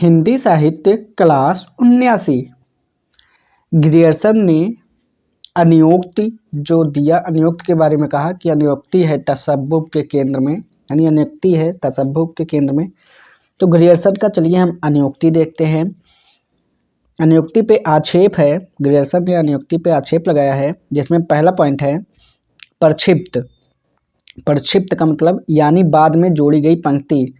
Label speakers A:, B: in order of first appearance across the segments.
A: हिंदी साहित्य class 79। Grierson ने अनियोक्ति जो दिया, अनियोक्ति के बारे में कहा कि अनियोक्ति है तसव्वुफ के केंद्र में, यानी अनियोक्ति है तसव्वुफ के केंद्र में। तो ग्रियर्सन का चलिए हम अनियोक्ति देखते हैं। अनियोक्ति पे आक्षेप है, ग्रियर्सन ने अनियोक्ति पे आक्षेप लगाया है, जिसमें पहला पॉइंट है प्रक्षिप्त। प्रक्षिप्त का मतलब यानी बाद में जोड़ी गई पंक्ति।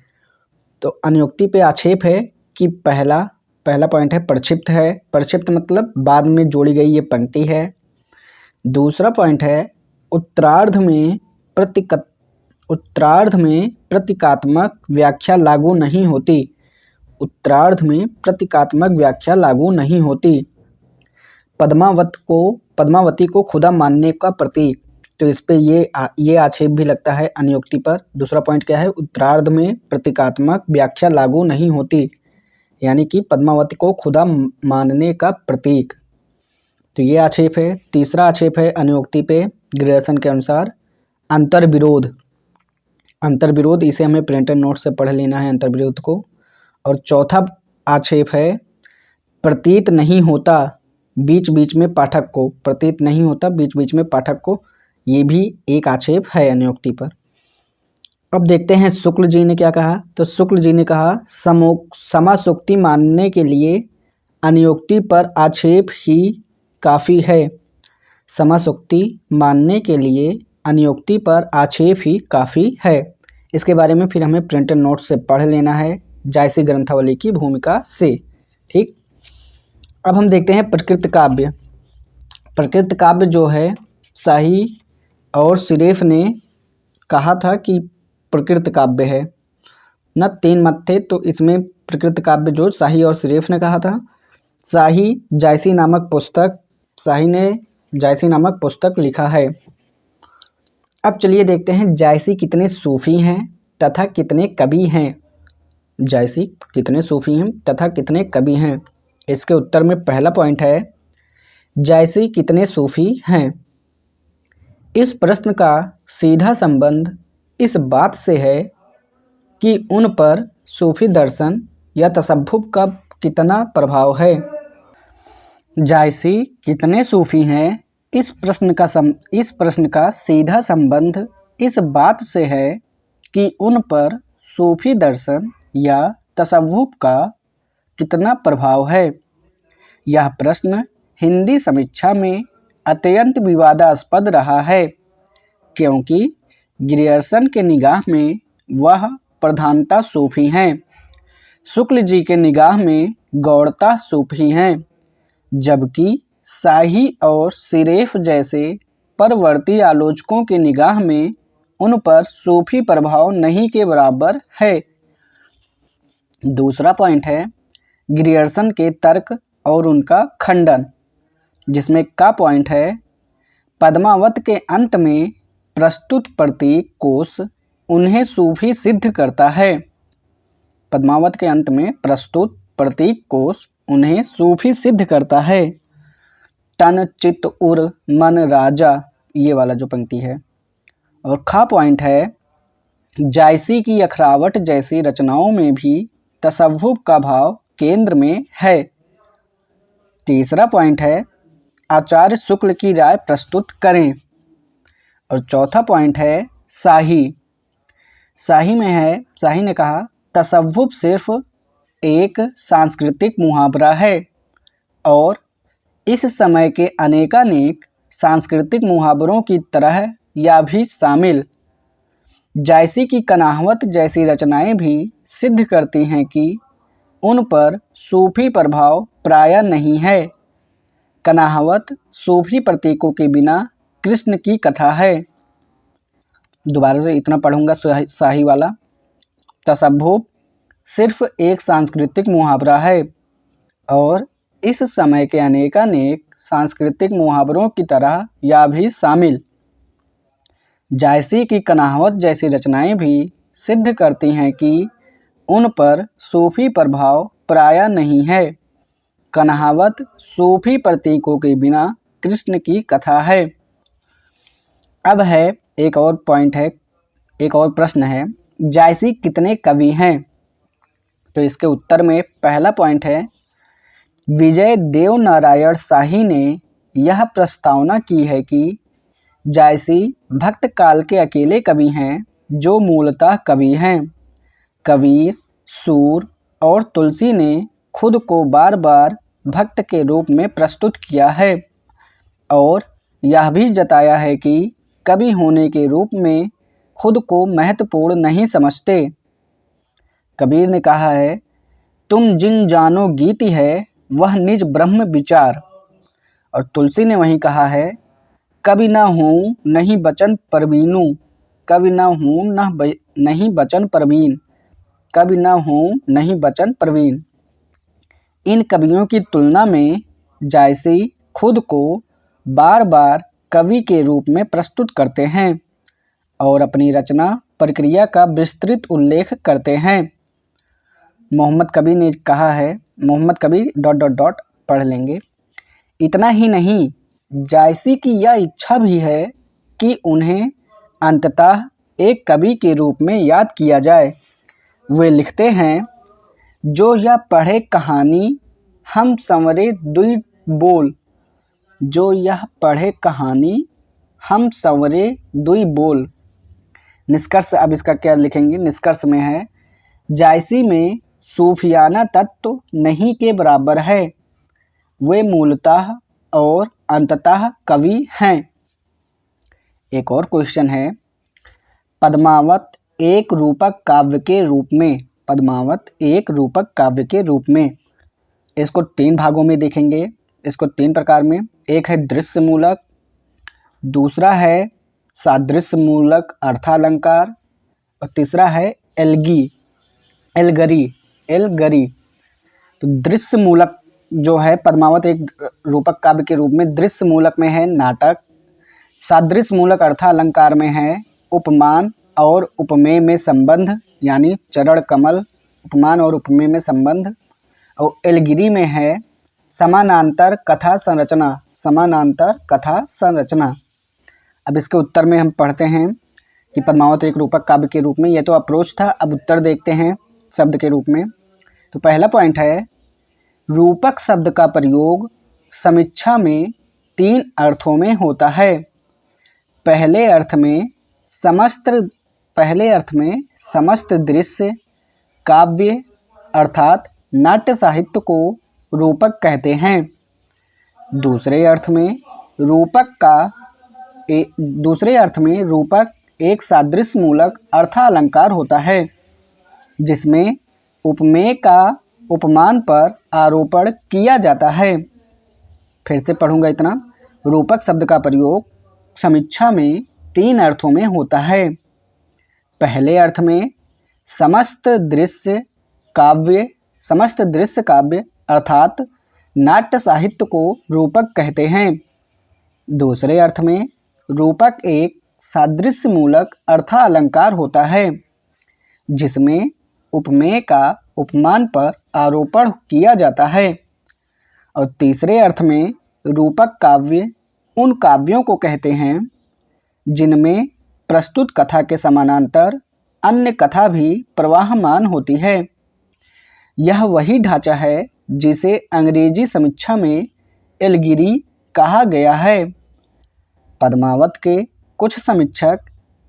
A: तो अनियोक्ति पे आक्षेप है कि पहला पॉइंट है प्रक्षिप्त है। प्रक्षिप्त मतलब बाद में जोड़ी गई ये पंक्ति है। दूसरा पॉइंट है उत्तरार्ध में प्रतीकात्मक व्याख्या लागू नहीं होती। उत्तरार्ध में प्रतीकात्मक व्याख्या लागू नहीं होती। पद्मावती को खुदा मानने का प्रतीक। तो इस पे ये आक्षेप भी लगता है अनियोक्ति पर। दूसरा पॉइंट क्या है, उत्तरार्ध में प्रतीकात्मक व्याख्या लागू नहीं होती, यानी कि पद्मावती को खुदा मानने का प्रतीक। तो ये आक्षेप है। तीसरा आक्षेप है अनियोक्ति पे ग्रियर्सन के अनुसार अंतर्विरोध। अंतर्विरोध, इसे हमें प्रिंटेड नोट से पढ़ लेना है अंतर्विरोध को। और चौथा आक्षेप है प्रतीत नहीं होता बीच बीच में पाठक को। प्रतीत नहीं होता बीच बीच में पाठक को, ये भी एक आक्षेप है अनियोक्ति पर। अब देखते हैं शुक्ल जी ने क्या कहा। तो शुक्ल जी ने कहा समासोक्ति मानने के लिए अनियोक्ति पर आक्षेप ही काफ़ी है। समासोक्ति मानने के लिए अनियोक्ति पर आक्षेप ही काफ़ी है। इसके बारे में फिर हमें प्रिंटेड नोट से पढ़ लेना है जायसी ग्रंथावली की भूमिका से। ठीक, अब हम देखते हैं प्रकृत काव्य। प्रकृत काव्य जो है शाही और सिरेफ ने कहा था कि प्रकृत काव्य है न, 3 मत थे। तो इसमें प्रकृत काव्य जो शाही और सिरेफ ने कहा था। शाही ने जायसी नामक पुस्तक लिखा है। अब चलिए देखते हैं जायसी कितने सूफी हैं तथा कितने कवि हैं। जायसी कितने सूफी हैं तथा कितने कवि हैं। इसके उत्तर में पहला पॉइंट है जायसी कितने सूफी हैं। इस प्रश्न का सीधा संबंध इस बात से है कि उन पर सूफी दर्शन या तसव्वुफ का कितना प्रभाव है। जायसी कितने सूफी हैं, इस प्रश्न का सीधा संबंध इस बात से है कि उन पर सूफी दर्शन या तसव्वुफ का कितना प्रभाव है। यह प्रश्न हिंदी समीक्षा में अत्यंत विवादास्पद रहा है, क्योंकि ग्रियर्सन के निगाह में वह प्रधानता सूफी हैं, शुक्ल जी के निगाह में गौड़ता सूफी हैं, जबकि शाही और सिरेफ जैसे परवर्ती आलोचकों के निगाह में उन पर सूफी प्रभाव नहीं के बराबर है। दूसरा पॉइंट है ग्रियर्सन के तर्क और उनका खंडन, जिसमें का पॉइंट है पद्मावत के अंत में प्रस्तुत प्रतीक कोश उन्हें सूफी सिद्ध करता है। पद्मावत के अंत में प्रस्तुत प्रतीक कोश उन्हें सूफी सिद्ध करता है। तन चित उर मन राजा, ये वाला जो पंक्ति है। और खा पॉइंट है जायसी की अखरावट जैसी रचनाओं में भी तसव्वुफ का भाव केंद्र में है। तीसरा पॉइंट है आचार्य शुक्ल की राय प्रस्तुत करें। और चौथा पॉइंट है शाही ने कहा तसव्वुफ सिर्फ एक सांस्कृतिक मुहावरा है और इस समय के अनेकानेक सांस्कृतिक मुहावरों की तरह यह भी शामिल। जायसी की कनाहवत जैसी रचनाएं भी सिद्ध करती हैं कि उन पर सूफी प्रभाव प्रायः नहीं है। कनाहवत सूफी प्रतीकों के बिना कृष्ण की कथा है। दोबारा से इतना पढ़ूंगा शाही वाला। तसव्वुफ सिर्फ एक सांस्कृतिक मुहावरा है और इस समय के अनेकानेक सांस्कृतिक मुहावरों की तरह यह भी शामिल। जायसी की कनाहवत जैसी रचनाएं भी सिद्ध करती हैं कि उन पर सूफी प्रभाव प्रायः नहीं है। कनाहवत सूफी प्रतीकों के बिना कृष्ण की कथा है। अब है एक और प्रश्न है जायसी कितने कवि हैं। तो इसके उत्तर में पहला पॉइंट है, विजय देव नारायण शाही ने यह प्रस्तावना की है कि जायसी भक्त काल के अकेले कवि हैं जो मूलतः कवि हैं। कबीर, सूर और तुलसी ने खुद को बार बार भक्त के रूप में प्रस्तुत किया है और यह भी जताया है कि कवि होने के रूप में खुद को महत्वपूर्ण नहीं समझते। कबीर ने कहा है, तुम जिन जानो गीति है वह निज ब्रह्म विचार। और तुलसी ने वहीं कहा है, कवि न हूँ नहीं बचन परवीनू, कवि न हूँ नहीं बचन परवीन, कवि न हूँ नहीं बचन परवीन। इन कवियों की तुलना में जायसी खुद को बार बार कवि के रूप में प्रस्तुत करते हैं और अपनी रचना प्रक्रिया का विस्तृत उल्लेख करते हैं। मोहम्मद कबीर ने कहा है, मोहम्मद कबीर ... पढ़ लेंगे। इतना ही नहीं, जायसी की यह इच्छा भी है कि उन्हें अंततः एक कवि के रूप में याद किया जाए। वे लिखते हैं, जो यह पढ़े कहानी हम संवरे दुई बोल, जो यह पढ़े कहानी हम संवरे दुई बोल। निष्कर्ष, अब इसका क्या लिखेंगे, निष्कर्ष में है, जायसी में सूफियाना तत्व नहीं के बराबर है, वे मूलतः और अंततः कवि हैं। एक और क्वेश्चन है, पद्मावत एक रूपक काव्य के रूप में, पद्मावत एक रूपक काव्य के रूप में। इसको 3 भागों में देखेंगे, इसको 3 प्रकार में। एक है दृश्य मूलक, दूसरा है सादृश्य मूलक अर्थालंकार और तीसरा है एलगरी। तो दृश्य मूलक जो है पद्मावत एक रूपक काव्य के रूप में, दृश्य मूलक में है नाटक, सादृश्य मूलक अर्थालंकार में है उपमान और उपमेय में संबंध, यानी चरण कमल, उपमान और उपमेय में संबंध, और एलगिरी में है समानांतर कथा संरचना, समानांतर कथा संरचना। अब इसके उत्तर में हम पढ़ते हैं कि पद्मावत एक रूपक काव्य के रूप में, यह तो अप्रोच था, अब उत्तर देखते हैं शब्द के रूप में। तो पहला पॉइंट है, रूपक शब्द का प्रयोग समीक्षा में 3 अर्थों में होता है। पहले अर्थ में समस्त दृश्य काव्य अर्थात नाट्य साहित्य को रूपक कहते हैं। दूसरे अर्थ में रूपक एक सादृश्य मूलक अर्थालंकार होता है, जिसमें उपमेय का उपमान पर आरोपण किया जाता है। फिर से पढ़ूंगा इतना, रूपक शब्द का प्रयोग समीक्षा में 3 अर्थों में होता है। पहले अर्थ में समस्त दृश्य काव्य अर्थात नाट्य साहित्य को रूपक कहते हैं। दूसरे अर्थ में रूपक एक सादृश्य मूलक अर्थालंकार होता है, जिसमें उपमेय का उपमान पर आरोपण किया जाता है। और तीसरे अर्थ में रूपक काव्य उन काव्यों को कहते हैं जिनमें प्रस्तुत कथा के समानांतर अन्य कथा भी प्रवाहमान होती है। यह वही ढांचा है जिसे अंग्रेजी समीक्षा में एलगिरी कहा गया है। पद्मावत के कुछ समीक्षक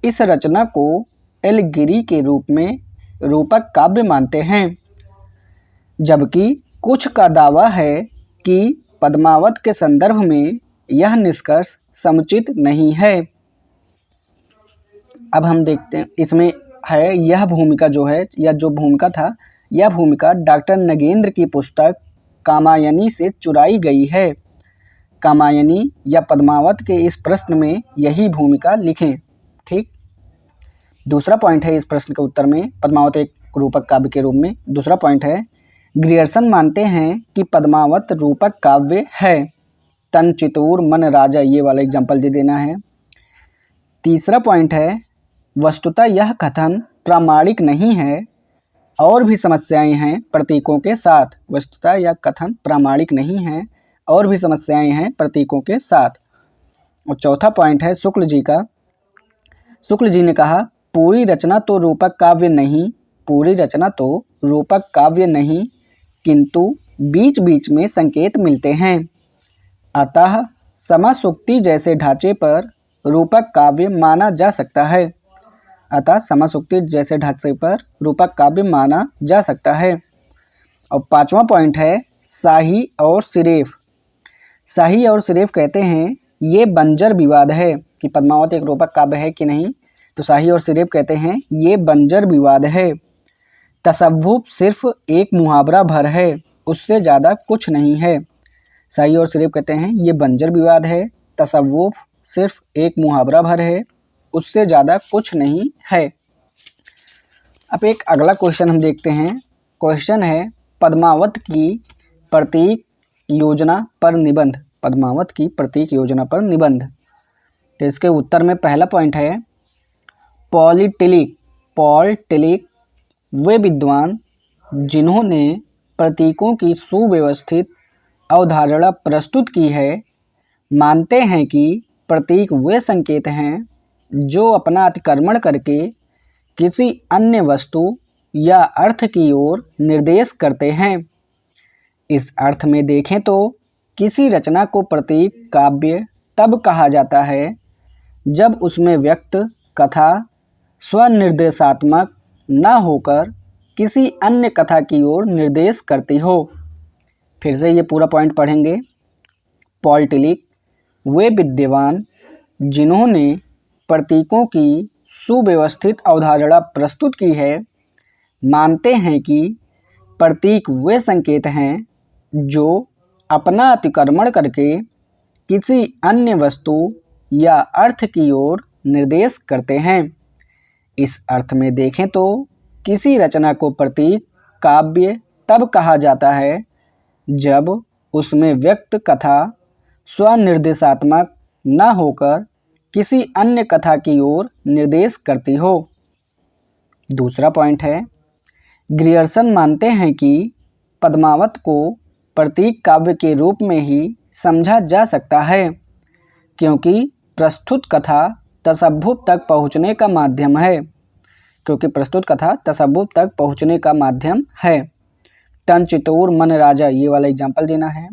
A: इस रचना को एलगिरी के रूप में रूपक काव्य मानते हैं, जबकि कुछ का दावा है कि पद्मावत के संदर्भ में यह निष्कर्ष समुचित नहीं है। अब हम देखते हैं, इसमें है यह भूमिका जो है, या जो भूमिका था, यह भूमिका डॉक्टर नगेंद्र की पुस्तक कामायनी से चुराई गई है। कामायनी या पद्मावत के इस प्रश्न में यही भूमिका लिखें। ठीक। दूसरा पॉइंट है इस प्रश्न के उत्तर में, पद्मावत एक रूपक काव्य के रूप में। दूसरा पॉइंट है, ग्रियर्सन मानते हैं कि पद्मावत रूपक काव्य है। तन चितूर मन राजा, ये वाला एग्जाम्पल दे देना है। तीसरा पॉइंट है, वस्तुतः यह कथन प्रामाणिक नहीं है, और भी समस्याएं हैं प्रतीकों के साथ। वस्तुतः यह कथन प्रामाणिक नहीं है, और भी समस्याएं हैं प्रतीकों के साथ। और चौथा पॉइंट है शुक्ल जी का। शुक्ल जी ने कहा, पूरी रचना तो रूपक काव्य नहीं, पूरी रचना तो रूपक काव्य नहीं, किंतु बीच बीच में संकेत मिलते हैं। अतः समासूक्ति जैसे ढांचे पर रूपक काव्य माना जा सकता है। अतः समासूक्ति जैसे ढांचे पर रूपक काव्य माना जा सकता है। और 5वां पॉइंट है शाही और सिरेफ। शाही और सिरेफ कहते हैं ये बंजर विवाद है कि पद्मावत एक रूपक काव्य है कि नहीं। तो शाही और सिरेफ कहते हैं ये बंजर विवाद है। तसव्वुफ सिर्फ एक मुहावरा भर है, उससे ज़्यादा कुछ नहीं है। शाही और सिरेफ कहते हैं ये बंजर विवाद है, तसव्वुफ सिर्फ एक मुहावरा भर है, उससे ज़्यादा कुछ नहीं है। अब एक अगला क्वेश्चन हम देखते हैं। क्वेश्चन है पद्मावत की प्रतीक योजना पर निबंध। पद्मावत की प्रतीक योजना पर निबंध। तो इसके उत्तर में पहला पॉइंट है पॉल टिलिक वे विद्वान जिन्होंने प्रतीकों की सुव्यवस्थित अवधारणा प्रस्तुत की है, मानते हैं कि प्रतीक वे संकेत हैं जो अपना अतिक्रमण करके किसी अन्य वस्तु या अर्थ की ओर निर्देश करते हैं। इस अर्थ में देखें तो किसी रचना को प्रतीक काव्य तब कहा जाता है जब उसमें व्यक्त कथा स्वनिर्देशात्मक न होकर किसी अन्य कथा की ओर निर्देश करती हो। फिर से ये पूरा पॉइंट पढ़ेंगे। पॉल टिलिक वे विद्वान जिन्होंने प्रतीकों की सुव्यवस्थित अवधारणा प्रस्तुत की है, मानते हैं कि प्रतीक वे संकेत हैं जो अपना अतिक्रमण करके किसी अन्य वस्तु या अर्थ की ओर निर्देश करते हैं। इस अर्थ में देखें तो किसी रचना को प्रतीक काव्य तब कहा जाता है जब उसमें व्यक्त कथा स्वनिर्देशात्मक न होकर किसी अन्य कथा की ओर निर्देश करती हो। दूसरा पॉइंट है ग्रियर्सन मानते हैं कि पद्मावत को प्रतीक काव्य के रूप में ही समझा जा सकता है, क्योंकि प्रस्तुत कथा तसव्वुफ तक पहुँचने का माध्यम है। तन चितौर मन राजा, ये वाला एग्जाम्पल देना है।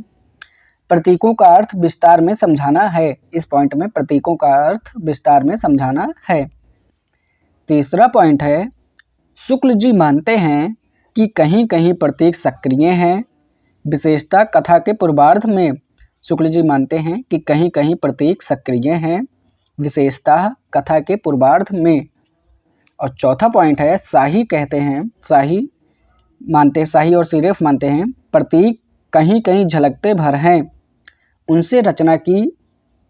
A: प्रतीकों का अर्थ विस्तार में समझाना है। इस पॉइंट में प्रतीकों का अर्थ विस्तार में समझाना है। तीसरा पॉइंट है शुक्ल जी मानते हैं कि कहीं कहीं प्रतीक सक्रिय हैं, विशेषता कथा के पूर्वार्ध में। शुक्ल जी मानते हैं कि कहीं कहीं प्रतीक सक्रिय हैं, विशेषता कथा के पूर्वार्ध में। और चौथा पॉइंट है शाही और सिरेफ मानते हैं प्रतीक कहीं कहीं झलकते भर हैं, उनसे रचना की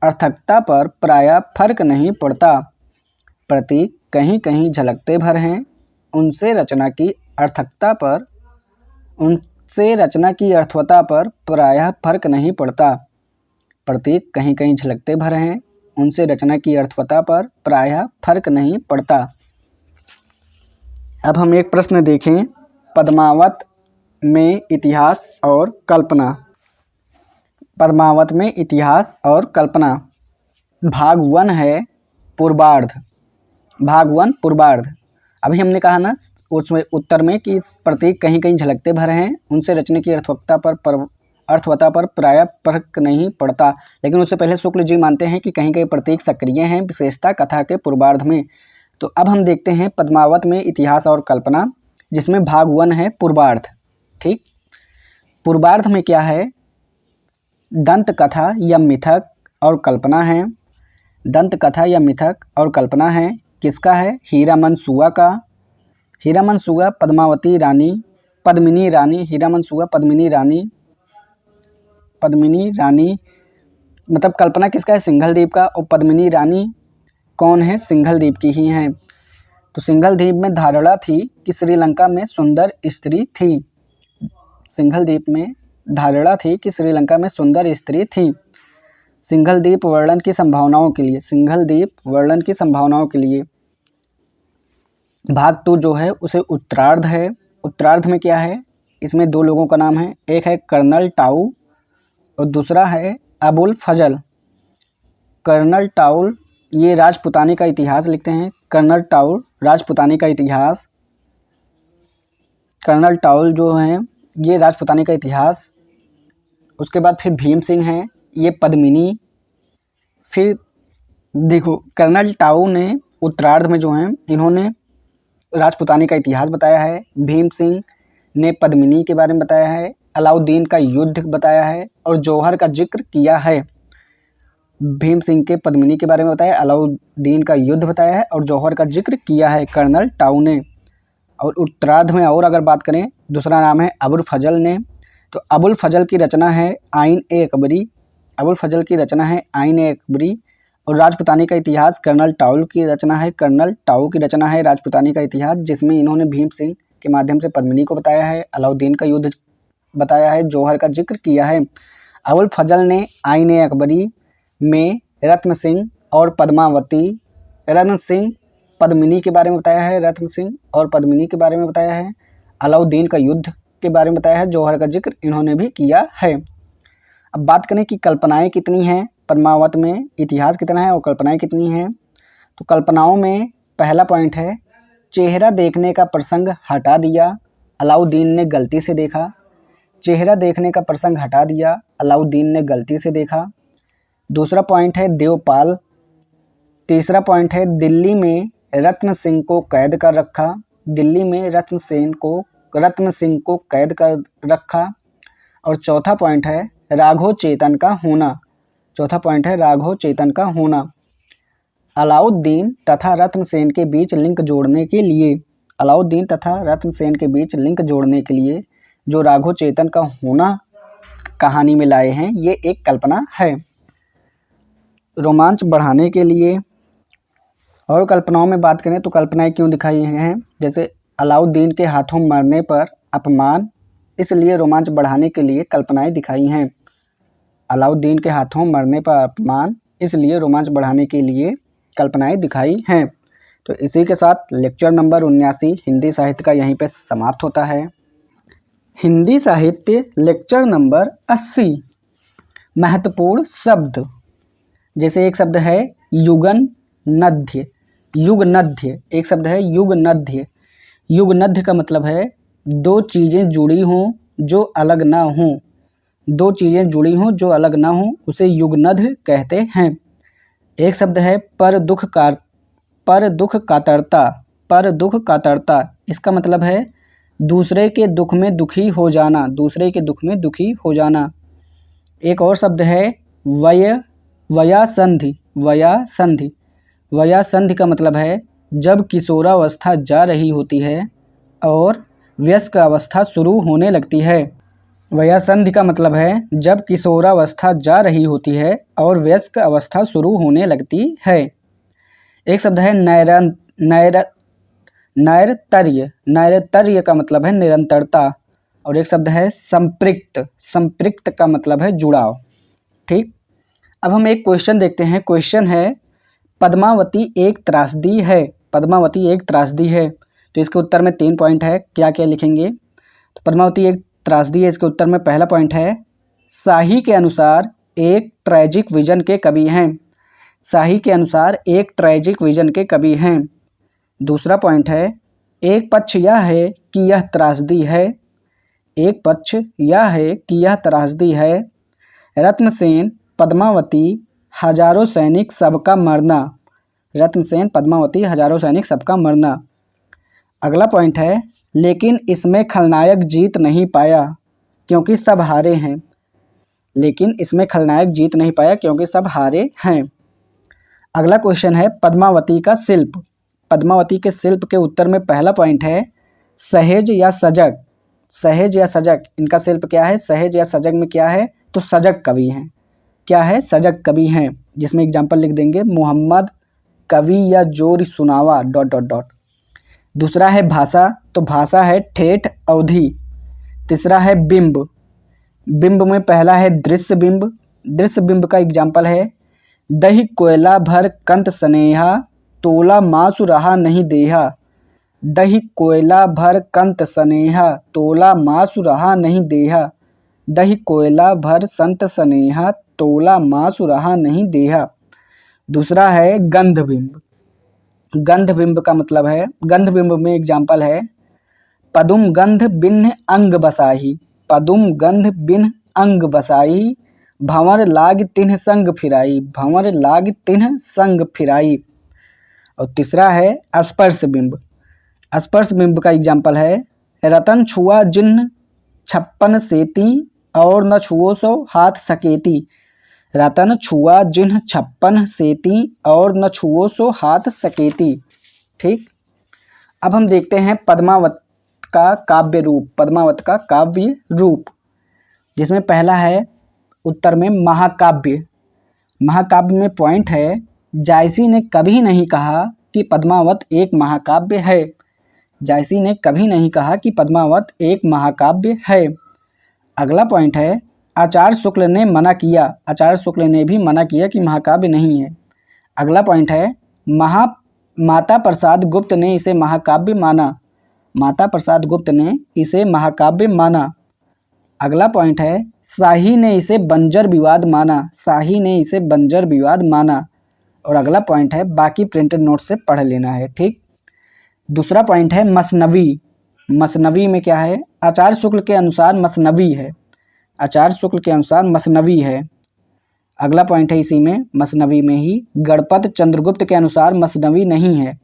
A: अर्थकता पर प्रायः फर्क नहीं पड़ता। प्रतीक कहीं कहीं झलकते भर हैं, उनसे रचना की अर्थवता पर प्रायः फर्क नहीं पड़ता। प्रतीक कहीं कहीं झलकते भर हैं, उनसे रचना की अर्थवता पर प्रायः फर्क नहीं पड़ता। अब हम एक प्रश्न देखें पद्मावत में इतिहास और कल्पना। पद्मावत में इतिहास और कल्पना। भाग 1 है पूर्वार्ध। अभी हमने कहा ना उसमें उत्तर में कि प्रतीक कहीं कहीं झलकते भर हैं, उनसे रचना की अर्थवता पर प्रायः फर्क नहीं पड़ता। लेकिन उससे पहले शुक्ल जी मानते हैं कि कहीं कहीं प्रतीक सक्रिय हैं, विशेषता कथा के पूर्वार्ध में। तो अब हम देखते हैं पद्मावत में इतिहास और कल्पना, जिसमें भाग 1 है पूर्वार्ध। ठीक, पूर्वार्ध में क्या है? दंत कथा या मिथक और कल्पना है। दंत कथा या मिथक और कल्पना है। किसका है? हीरामन सुआ का। हीरामन सुआ पद्मावती रानी, पद्मिनी रानी, हीरामन सुआ पद्मिनी रानी मतलब कल्पना किसका है? सिंघलदीप का। और पद्मिनी रानी कौन है? सिंघलदीप की ही हैं। तो सिंघलदीप में धारणा थी कि श्रीलंका में सुंदर स्त्री थी। सिंघलदीप में धारणा थी कि श्रीलंका में सुंदर स्त्री थी। सिंघलदीप वर्णन की संभावनाओं के लिए भाग 2 जो है उसे उत्तरार्ध है। उत्तरार्ध में क्या है? इसमें 2 लोगों का नाम है, एक है कर्नल टाउ और दूसरा है अबुल फजल। कर्नल टाउ ये राजपुतानी का इतिहास लिखते हैं। कर्नल टाउ राजपुतानी का इतिहास। कर्नल टाउल जो हैं ये राजपूतानी का इतिहास। उसके बाद फिर भीम सिंह हैं, ये पद्मिनी। फिर देखो कर्नल टाउ ने उत्तरार्ध में जो हैं इन्होंने राजपूतानी का इतिहास बताया है। भीम सिंह ने पद्मिनी के बारे में बताया है, अलाउद्दीन का युद्ध बताया है और जौहर का जिक्र किया है। भीम सिंह के पद्मिनी के बारे में बताया, अलाउद्दीन का युद्ध बताया है और जौहर का जिक्र किया है कर्नल टाउ ने। और उत्तरार्ध में और अगर बात करें, दूसरा नाम है अबुल फजल ने। तो अबुल फजल की रचना है आइन ए अकबरी। अबुल फजल की रचना है आइन ए अकबरी। और राजपूतानी का इतिहास कर्नल टाउ की रचना है। कर्नल टाउ की रचना है राजपूतानी का इतिहास, जिसमें इन्होंने भीम सिंह के माध्यम से पद्मिनी को बताया है, अलाउद्दीन का युद्ध बताया है, जौहर का जिक्र किया है। अबुल फजल ने आइन ए अकबरी में रत्न सिंह और पद्मावती, रत्न सिंह पद्मिनी के बारे में बताया है, रत्न सिंह और पद्मिनी के बारे में बताया है। अलाउद्दीन का युद्ध के बारे में बताया है, जौहर का जिक्र इन्होंने भी किया है। अब बात करें कि कल्पनाएं कितनी हैं पद्मावत में, इतिहास कितना है और कल्पनाएं कितनी हैं। तो कल्पनाओं में पहला पॉइंट है, चेहरा देखने का प्रसंग हटा दिया, अलाउद्दीन ने गलती से देखा। चेहरा देखने का प्रसंग हटा दिया, अलाउद्दीन ने गलती से देखा। दूसरा पॉइंट है देवपाल। तीसरा पॉइंट है दिल्ली में रत्न सिंह को कैद कर रखा। दिल्ली में रत्न सिंह को कैद कर रखा। और चौथा पॉइंट है राघव चेतन का होना। चौथा पॉइंट है राघव चेतन का होना। अलाउद्दीन तथा रत्नसेन के बीच लिंक जोड़ने के लिए, अलाउद्दीन तथा रत्नसेन के बीच लिंक जोड़ने के लिए जो राघव चेतन का होना कहानी में लाए हैं, ये एक कल्पना है। रोमांच बढ़ाने के लिए और कल्पनाओं में बात करें तो कल्पनाएं क्यों दिखाई हैं, जैसे अलाउद्दीन के हाथों मरने पर अपमान, इसलिए रोमांच बढ़ाने के लिए कल्पनाएं दिखाई हैं। अलाउद्दीन के हाथों मरने पर अपमान, इसलिए रोमांच बढ़ाने के लिए कल्पनाएं दिखाई हैं। तो इसी के साथ लेक्चर नंबर 79 हिंदी साहित्य का यहीं पे समाप्त होता है। हिंदी साहित्य लेक्चर नंबर 80। महत्वपूर्ण शब्द, जैसे एक शब्द है युगनध्य। युगनध्य एक शब्द है युगनध्य। युगनध्य का मतलब है दो चीज़ें जुड़ी हों जो अलग ना हों। दो चीज़ें जुड़ी हों जो अलग ना हों, उसे युगनध्य कहते हैं। एक शब्द है पर दुख कातरता। पर दुख कातरता, इसका मतलब है दूसरे के दुख में दुखी हो जाना। दूसरे के दुख में दुखी हो जाना। एक और शब्द है वयासंधि। वयासंधि, वयासंधि का मतलब है जब किशोरावस्था जा रही होती है और वयस्क अवस्था शुरू होने लगती है। वयासंधि का मतलब है जब किशोरावस्था जा रही होती है और वयस्क अवस्था शुरू होने लगती है। एक शब्द है नैरतर्य। नैरतर्य का मतलब है निरंतरता। और एक शब्द है संपृक्त। संपृक्त का मतलब है जुड़ाव। ठीक, अब हम एक क्वेश्चन देखते हैं। क्वेश्चन है पद्मावती एक त्रासदी है। पद्मावती एक त्रासदी है, तो इसके उत्तर में 3 पॉइंट है। क्या क्या लिखेंगे? तो पद्मावती एक त्रासदी है, इसके उत्तर में पहला पॉइंट है शाही के अनुसार एक ट्रेजिक विजन के कवि हैं। शाही के अनुसार एक ट्रेजिक विजन के कवि हैं। दूसरा पॉइंट है एक पक्ष यह है कि यह त्रासदी है। एक पक्ष यह है कि यह त्रासदी है। रत्नसेन पद्मावती हजारों सैनिक सबका मरना। रत्नसेन पद्मावती हजारों सैनिक सबका मरना। अगला पॉइंट है लेकिन इसमें खलनायक जीत नहीं पाया क्योंकि सब हारे हैं। लेकिन इसमें खलनायक जीत नहीं पाया क्योंकि सब हारे हैं। अगला क्वेश्चन है पद्मावती का शिल्प। पद्मावती के शिल्प के उत्तर में पहला पॉइंट है सहेज या सजग। सहेज या सजग, इनका शिल्प क्या है? सहेज या सजग में क्या है? तो सजग कवि हैं। क्या है? सजग कवि हैं। जिसमें एग्जाम्पल लिख देंगे मोहम्मद कवि या जोर सुनावा ... दूसरा है भाषा, तो भाषा है ठेठ अवधि। तीसरा है बिंब। बिंब में पहला है दृश्य बिंब। दृश्य बिंब का एग्जाम्पल है दही कोयला भर कंत स्नेहा तोला मासु रहा नहीं देहा। दही कोयला भर कंत स्नेहा तोला मासु रहा नहीं देहा। दही कोयला भर संत स्नेहा तोला मासु रहा नहीं देहा। दूसरा है गंधबिंब। गंधबिंब का मतलब है, गंधबिंब में एग्जाम्पल है पदुम गंध बिन्ह अंग बसाही, पदुम गंध बिन्ह अंग बसाई, भंवर लाग तिन्ह संग फिराई, भंवर लाग तिन्ह संग फिराई। और तीसरा है स्पर्श बिंब। स्पर्श बिंब का एग्जाम्पल है, रतन छुआ जिन्ह छप्पन सेती, और न छुओ सो हाथ सकेती। रतन छुआ जिन्ह छप्पन सेती, और न छुओ सो हाथ सकेती। ठीक, अब हम देखते हैं पद्मावत का काव्य रूप, पद्मावत का काव्य रूप, जिसमें पहला है उत्तर में महाकाव्य। महाकाव्य में पॉइंट है, जायसी ने कभी नहीं कहा कि पद्मावत एक महाकाव्य है। जायसी ने कभी नहीं कहा कि पद्मावत एक महाकाव्य है। अगला पॉइंट है, आचार्य शुक्ल ने मना किया, आचार्य शुक्ल ने भी मना किया कि महाकाव्य नहीं है। अगला पॉइंट है, माता प्रसाद गुप्त ने इसे महाकाव्य माना, माता प्रसाद गुप्त ने इसे महाकाव्य माना। अगला पॉइंट है, शाही ने इसे बंजर विवाद माना, शाही ने इसे बंजर विवाद माना। और अगला पॉइंट है, बाकी प्रिंटेड नोट से पढ़ लेना है। ठीक, दूसरा पॉइंट है मसनवी। मसनवी में क्या है, आचार्य शुक्ल के अनुसार मसनवी है, आचार्य शुक्ल के अनुसार मसनवी है। अगला पॉइंट है इसी में, मसनवी में ही, गणपत चंद्रगुप्त के अनुसार मसनवी नहीं है,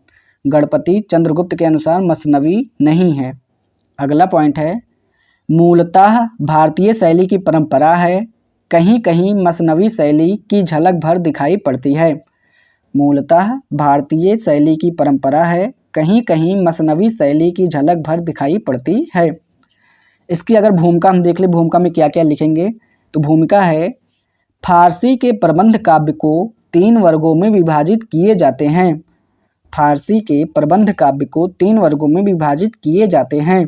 A: गणपति चंद्रगुप्त के अनुसार मसनवी नहीं है। अगला पॉइंट है, मूलतः भारतीय शैली की परंपरा है, कहीं कहीं मसनवी शैली की झलक भर दिखाई पड़ती है। मूलतः भारतीय शैली की परंपरा है, कहीं कहीं मसनवी शैली की झलक भर दिखाई पड़ती है। इसकी अगर भूमिका हम देख ले, भूमिका में क्या क्या लिखेंगे, तो भूमिका है, फारसी के प्रबंध काव्य को 3 वर्गों में विभाजित किए जाते हैं। फारसी के प्रबंध काव्य को 3 वर्गों में विभाजित किए जाते हैं,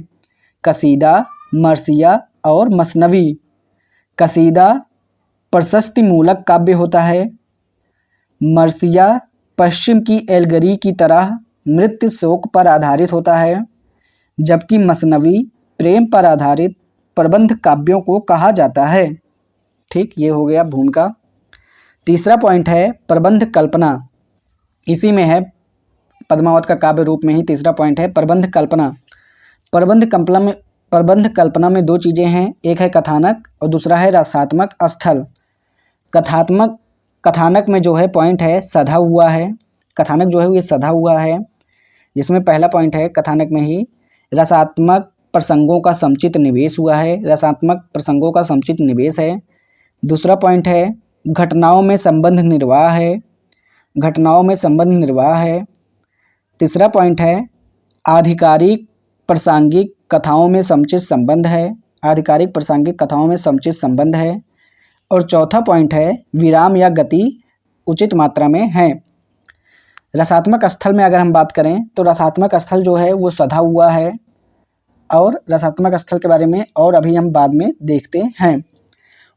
A: कसीदा, मरसिया और मसनवी। कसीदा प्रशस्ति मूलक काव्य होता है, मरसिया पश्चिम की एलगरी की तरह मृत्यु शोक पर आधारित होता है, जबकि मसनवी प्रेम पर आधारित प्रबंध काव्यों को कहा जाता है। ठीक, ये हो गया भूमिका। तीसरा पॉइंट है प्रबंध कल्पना। इसी में है, पद्मावत का काव्य रूप में ही तीसरा पॉइंट है प्रबंध कल्पना। प्रबंध कल्पना में 2 चीज़ें हैं, एक है कथानक और दूसरा है रसात्मक स्थल। कथानक में जो है पॉइंट है सधा हुआ है, कथानक जो है ये सधा हुआ है, जिसमें पहला पॉइंट है कथानक में ही रसात्मक प्रसंगों का समुचित निवेश हुआ है, रसात्मक प्रसंगों का समुचित निवेश है। दूसरा पॉइंट है घटनाओं में संबंध निर्वाह है, घटनाओं में संबंध निर्वाह है। तीसरा पॉइंट है आधिकारिक प्रासंगिक कथाओं में समुचित संबंध है, आधिकारिक प्रासंगिक कथाओं में समुचित संबंध है। और चौथा पॉइंट है विराम या गति उचित मात्रा में है। रसात्मक स्थल में अगर हम बात करें तो रसात्मक स्थल जो है वो सधा हुआ है, और रसात्मक स्थल के बारे में और अभी हम बाद में देखते हैं।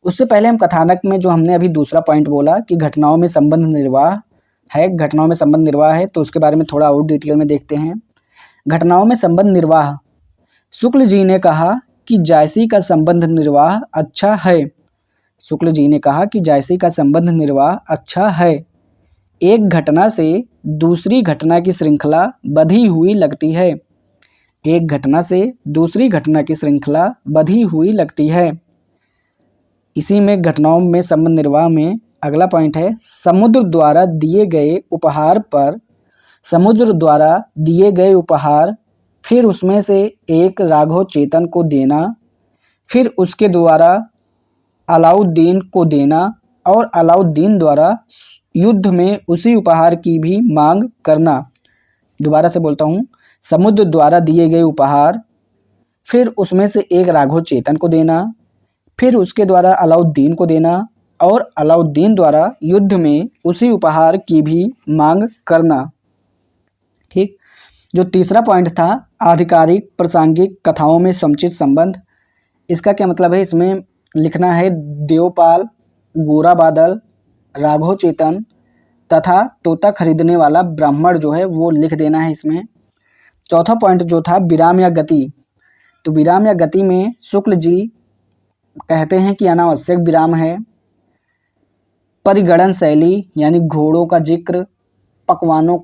A: उससे पहले हम कथानक में जो हमने अभी दूसरा पॉइंट बोला कि घटनाओं में संबंध निर्वाह है, घटनाओं में संबंध निर्वाह है, तो उसके बारे में थोड़ा और डिटेल में देखते हैं। घटनाओं में संबंध निर्वाह, शुक्ल जी ने कहा कि जायसी का संबंध निर्वाह अच्छा है, शुक्ल जी ने कहा कि जायसी का संबंध निर्वाह अच्छा है। एक घटना से दूसरी घटना की श्रृंखला बधी हुई लगती है, एक घटना से दूसरी घटना की श्रृंखला बधी हुई लगती है। इसी में घटनाओं में संबंध निर्वाह में अगला पॉइंट है समुद्र द्वारा दिए गए उपहार पर, समुद्र द्वारा दिए गए उपहार, फिर उसमें से एक राघव चेतन को देना, फिर उसके द्वारा अलाउद्दीन को देना, और अलाउद्दीन द्वारा युद्ध में उसी उपहार की भी मांग करना। दोबारा से बोलता हूँ, समुद्र द्वारा दिए गए उपहार, फिर उसमें से एक राघव चेतन को देना, फिर उसके द्वारा अलाउद्दीन को देना, और अलाउद्दीन द्वारा युद्ध में उसी उपहार की भी मांग करना। ठीक, जो तीसरा पॉइंट था आधिकारिक प्रासंगिक कथाओं में समुचित संबंध, इसका क्या मतलब है, इसमें लिखना है देवपाल, गोरा बादल, राघव चेतन तथा तोता खरीदने वाला ब्राह्मण जो है वो लिख देना है इसमें। चौथा पॉइंट जो था विराम या गति, तो विराम या गति में शुक्ल जी कहते हैं कि अनावश्यक विराम है। परिगणन शैली यानी घोड़ों का जिक्र, पकवानों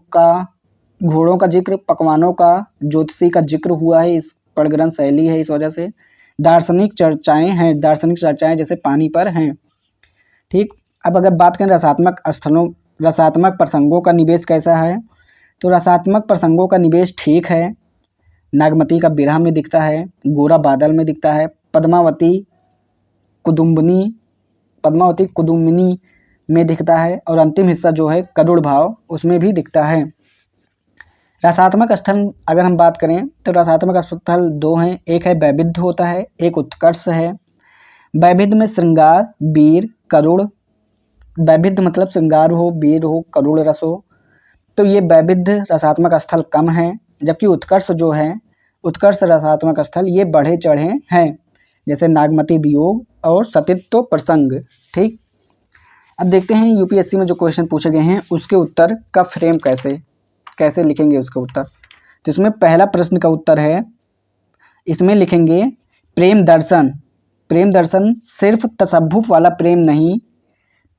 A: का ज्योतिषी का जिक्र हुआ है पड़ग्रंथ शैली है, इस वजह से दार्शनिक चर्चाएं हैं, दार्शनिक चर्चाएं जैसे पानी पर हैं। ठीक, अब अगर बात करें रसात्मक प्रसंगों का निवेश कैसा है, तो रसात्मक प्रसंगों का निवेश ठीक है। नागमती का बिरहा में दिखता है, गोरा बादल में दिखता है, पद्मावती कुदुम्बिनी में दिखता है, और अंतिम हिस्सा जो है करुण भाव उसमें भी दिखता है। रसात्मक स्थल अगर हम बात करें तो रसात्मक स्थल दो हैं, एक है वैविध्य होता है, एक उत्कर्ष है। वैविध्य में श्रृंगार, वीर, करुण, वैविध्य मतलब श्रृंगार हो, वीर हो, करुण रस हो, तो ये वैविध्य रसात्मक स्थल कम है। जबकि उत्कर्ष जो है, उत्कर्ष रसात्मक स्थल ये बढ़े चढ़े हैं, जैसे नागमती वियोग और सतीत्व प्रसंग। ठीक, अब देखते हैं यूपीएससी में जो क्वेश्चन पूछे गए हैं उसके उत्तर का फ्रेम कैसे लिखेंगे उसका उत्तर। तो इसमें पहला प्रश्न का उत्तर है, इसमें लिखेंगे प्रेम दर्शन। प्रेम दर्शन सिर्फ तसव्वुफ वाला प्रेम नहीं,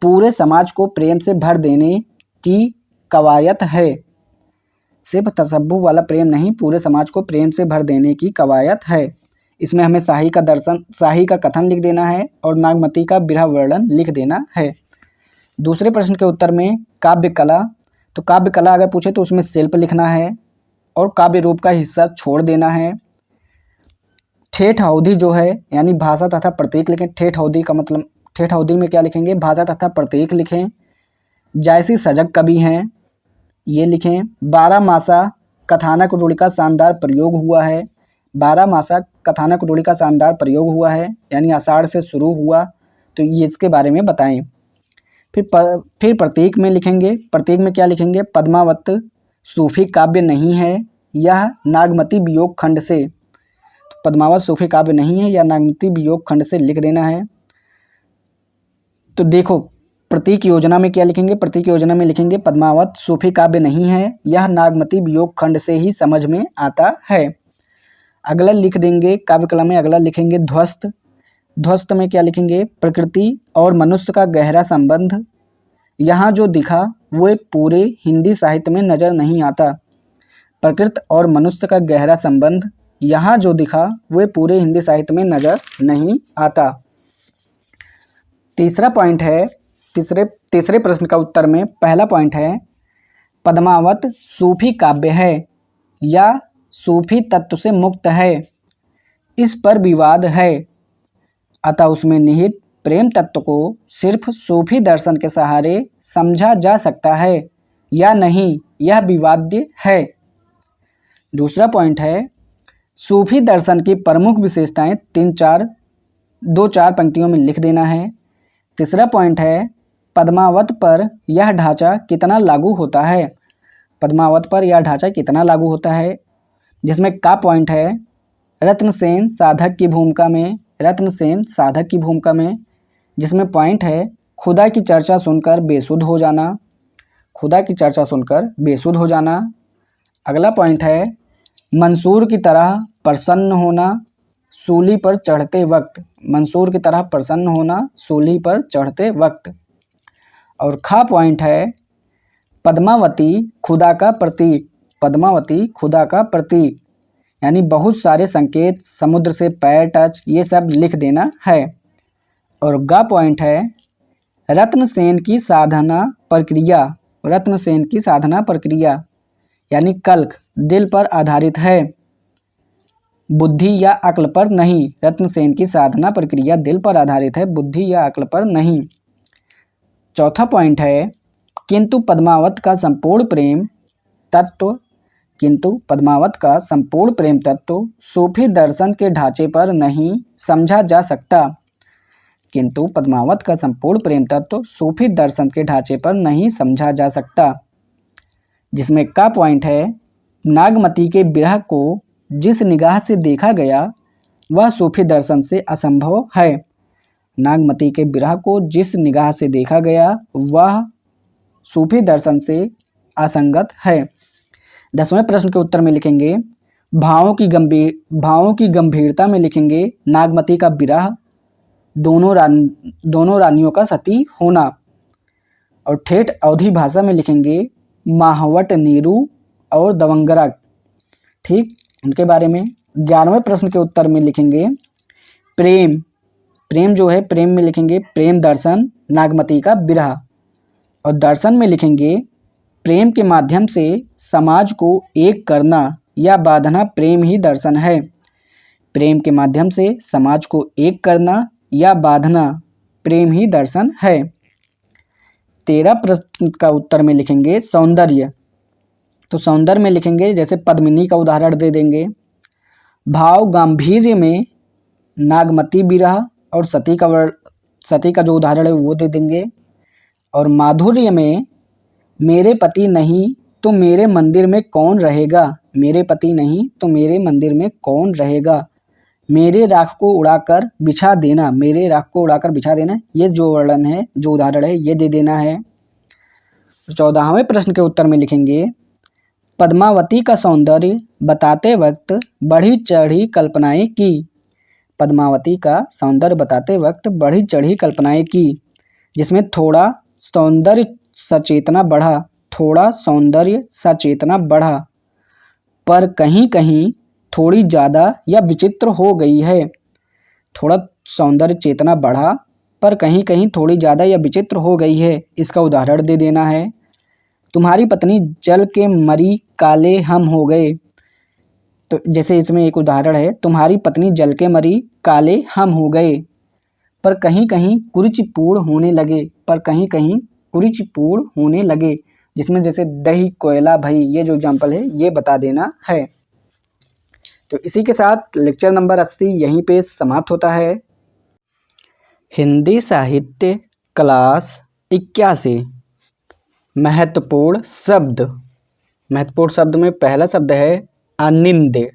A: पूरे समाज को प्रेम से भर देने की कवायद है। सिर्फ तसव्वुफ वाला प्रेम नहीं, पूरे समाज को प्रेम से भर देने की कवायद है। इसमें हमें शाही का कथन लिख देना है और नागमती का बिरहा वर्णन लिख देना है। दूसरे प्रश्न के उत्तर में काव्य कला, तो काव्य कला अगर पूछे तो उसमें शिल्प लिखना है और काव्य रूप का हिस्सा छोड़ देना है। ठेठ अवधि जो है यानी भाषा तथा प्रतीक लिखें। ठेठ अवधि का मतलब, ठेठ अवधि में क्या लिखेंगे, भाषा तथा प्रतीक लिखें। जैसी सजग कवि हैं ये लिखें। 12 मासा कथानक रूढ़ि का शानदार प्रयोग हुआ है। 12 मासा कथानक रूढ़ि का शानदार प्रयोग हुआ है यानी आषाढ़ से शुरू हुआ, तो ये इसके बारे में बताएं। फिर प्रतीक में लिखेंगे। प्रतीक में क्या लिखेंगे, पद्मावत सूफी काव्य नहीं है, यह नागमती वियोग खंड से। तो पद्मावत सूफी काव्य नहीं है, यह नागमती वियोग खंड से लिख देना है। तो देखो प्रतीक योजना में क्या लिखेंगे, प्रतीक योजना में लिखेंगे पद्मावत सूफी काव्य नहीं है, यह नागमती वियोग खंड से ही समझ में आता है। अगला लिख देंगे काव्य कला में, अगला लिखेंगे ध्वस्त। ध्वस्त में क्या लिखेंगे, प्रकृति और मनुष्य का गहरा संबंध यहाँ जो दिखा वो पूरे हिंदी साहित्य में नजर नहीं आता। प्रकृति और मनुष्य का गहरा संबंध यहाँ जो दिखा वो पूरे हिंदी साहित्य में नजर नहीं आता। तीसरा पॉइंट है, तीसरे प्रश्न का उत्तर में पहला पॉइंट है, पद्मावत सूफी काव्य है या सूफी तत्व से मुक्त है, इस पर विवाद है, अतः उसमें निहित प्रेम तत्व को सिर्फ सूफी दर्शन के सहारे समझा जा सकता है या नहीं, यह विवाद्य है। दूसरा पॉइंट है, सूफी दर्शन की प्रमुख विशेषताएं 2-4 पंक्तियों में लिख देना है। तीसरा पॉइंट है, पद्मावत पर यह ढांचा कितना लागू होता है। पद्मावत पर यह ढांचा कितना लागू होता है, जिसमें का पॉइंट है, रत्नसेन साधक की भूमिका में, रत्नसेन साधक की भूमिका में, जिसमें पॉइंट है खुदा की चर्चा सुनकर बेसुध हो जाना, खुदा की चर्चा सुनकर बेसुध हो जाना। अगला पॉइंट है, मंसूर की तरह प्रसन्न होना सूली पर चढ़ते वक्त, मंसूर की तरह प्रसन्न होना सूली पर चढ़ते वक्त। और खा पॉइंट है, पद्मावती खुदा का प्रतीक, पद्मावती खुदा का प्रतीक, यानी बहुत सारे संकेत, समुद्र से पैर टच, ये सब लिख देना है। और गा पॉइंट है, रत्नसेन की साधना प्रक्रिया, रत्नसेन की साधना प्रक्रिया यानी कल्क दिल पर आधारित है, बुद्धि या अक्ल पर नहीं। रत्नसेन की साधना प्रक्रिया दिल पर आधारित है, बुद्धि या अक्ल पर नहीं। चौथा पॉइंट है, किंतु पद्मावत का संपूर्ण प्रेम तत्व, किंतु पद्मावत का संपूर्ण प्रेम तत्व सूफी दर्शन के ढांचे पर नहीं समझा जा सकता, किंतु पद्मावत का संपूर्ण प्रेम तत्व सूफी दर्शन के ढांचे पर नहीं समझा जा सकता। जिसमें का पॉइंट है, नागमती के विरह को जिस निगाह से देखा गया वह सूफी दर्शन से असंभव है। नागमती के विरह को जिस निगाह से देखा गया वह सूफी दर्शन से असंगत है। 10वें प्रश्न के उत्तर में लिखेंगे, भावों की गंभीरता में लिखेंगे नागमती का विरह, दोनों रानियों का सती होना। और ठेठ अवधी भाषा में लिखेंगे माहवट नीरू और दवंगरा। ठीक, उनके बारे में 11वें प्रश्न के उत्तर में लिखेंगे प्रेम। प्रेम जो है, प्रेम में लिखेंगे प्रेम दर्शन नागमती का बिरहा। और दर्शन में लिखेंगे प्रेम के माध्यम से समाज को एक करना या बांधना प्रेम ही दर्शन है। प्रेम के माध्यम से समाज को एक करना या बांधना प्रेम ही दर्शन है। 13 प्रश्न का उत्तर में लिखेंगे सौंदर्य। तो सौंदर्य में लिखेंगे जैसे पद्मिनी का उदाहरण दे देंगे, भाव गांधीर्य में नागमती बिरहा और सती का जो उदाहरण है वो दे देंगे। और माधुर्य में मेरे पति नहीं तो मेरे मंदिर में कौन रहेगा, मेरे पति नहीं तो मेरे मंदिर में कौन रहेगा, मेरे राख को उड़ाकर बिछा देना, मेरे राख को उड़ाकर बिछा देना, ये जो वर्णन है, जो उदाहरण है ये दे देना है। 14वें प्रश्न के उत्तर में लिखेंगे पद्मावती का सौंदर्य बताते वक्त बढ़ी चढ़ी कल्पनाएं की। पद्मावती का सौंदर्य बताते वक्त बढ़ी चढ़ी कल्पनाएं की, जिसमें थोड़ा सौंदर्य सचेतना बढ़ा, थोड़ा सौंदर्य सचेतना बढ़ा, पर कहीं कहीं थोड़ी ज़्यादा या विचित्र हो गई है। थोड़ा सौंदर्य चेतना बढ़ा पर कहीं कहीं थोड़ी ज़्यादा या विचित्र हो गई है, इसका उदाहरण दे देना है। तुम्हारी पत्नी जल के मरी काले हम हो गए। तो जैसे इसमें एक उदाहरण है, तुम्हारी पत्नी जल के मरी काले हम हो गए, पर कहीं कहीं कुरुचिपूर्ण होने लगे, पर कहीं कहीं कुरुचिपूर्ण होने लगे, जिसमें जैसे दही कोयला भई, ये जो एग्जाम्पल है ये बता देना है। तो इसी के साथ लेक्चर नंबर 80 यहीं पे समाप्त होता है। हिंदी साहित्य क्लास 81 महत्वपूर्ण शब्द। महत्वपूर्ण शब्द में पहला शब्द है अनिंद्य।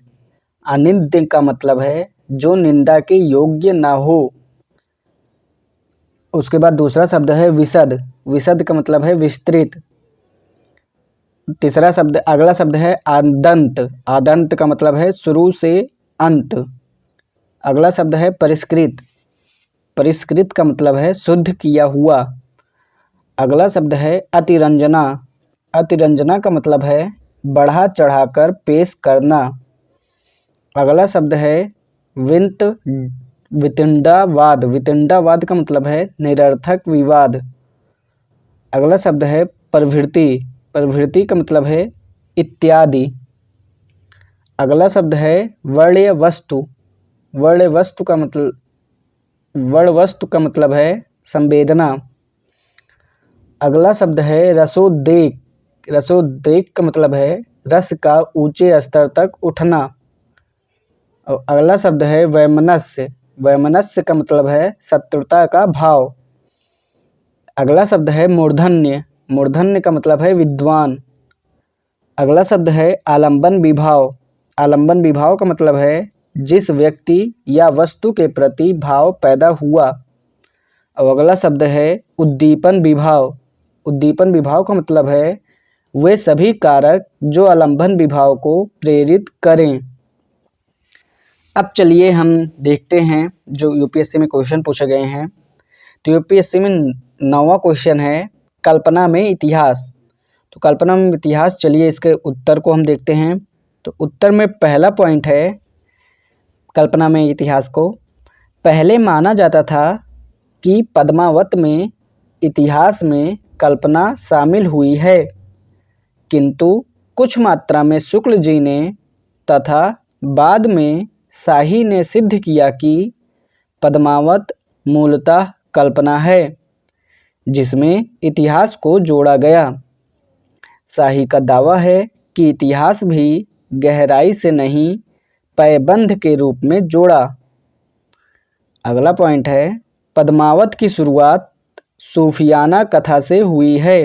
A: अनिंद्य का मतलब है जो निंदा के योग्य ना हो। उसके बाद दूसरा शब्द है विशद। विशद का मतलब है विस्तृत। तीसरा शब्द, अगला शब्द है आदंत। आदंत का मतलब है शुरू से अंत। अगला शब्द है परिष्कृत। परिष्कृत का मतलब है शुद्ध किया हुआ। अगला शब्द है अतिरंजना। अतिरंजना का मतलब है बढ़ा चढ़ाकर पेश करना। अगला शब्द है वितंडावाद। वितंडावाद का मतलब है निरर्थक विवाद। अगला शब्द है प्रवृत्ति। प्रवृत्ति का मतलब है इत्यादि। अगला शब्द है वर्ण्य वस्तु। वर्ण्य वस्तु का मतलब है संवेदना। अगला शब्द है रसोद्रेक। रसोद्रेक का मतलब है रस का ऊंचे स्तर तक उठना। और अगला शब्द है वैमनस्य। वैमनस्य का मतलब है शत्रुता का भाव। अगला शब्द है मूर्धन्य। मूर्धन्य का मतलब है विद्वान। अगला शब्द है आलंबन विभाव। आलंबन विभाव का मतलब है जिस व्यक्ति या वस्तु के प्रति भाव पैदा हुआ। और अगला शब्द है उद्दीपन विभाव। उद्दीपन विभाव का मतलब है वे सभी कारक जो आलंबन विभाव को प्रेरित करें। अब चलिए हम देखते हैं जो यूपीएससी में क्वेश्चन पूछे गए हैं। तो यूपीएससी में 9वां क्वेश्चन है कल्पना में इतिहास। तो कल्पना में इतिहास, चलिए इसके उत्तर को हम देखते हैं। तो उत्तर में पहला पॉइंट है कल्पना में इतिहास को, पहले माना जाता था कि पद्मावत में इतिहास में कल्पना शामिल हुई है, किंतु कुछ मात्रा में शुक्ल जी ने तथा बाद में शाही ने सिद्ध किया कि पद्मावत मूलतः कल्पना है जिसमें इतिहास को जोड़ा गया। शाही का दावा है कि इतिहास भी गहराई से नहीं पैबंध के रूप में जोड़ा। अगला पॉइंट है पद्मावत की शुरुआत सूफियाना कथा से हुई है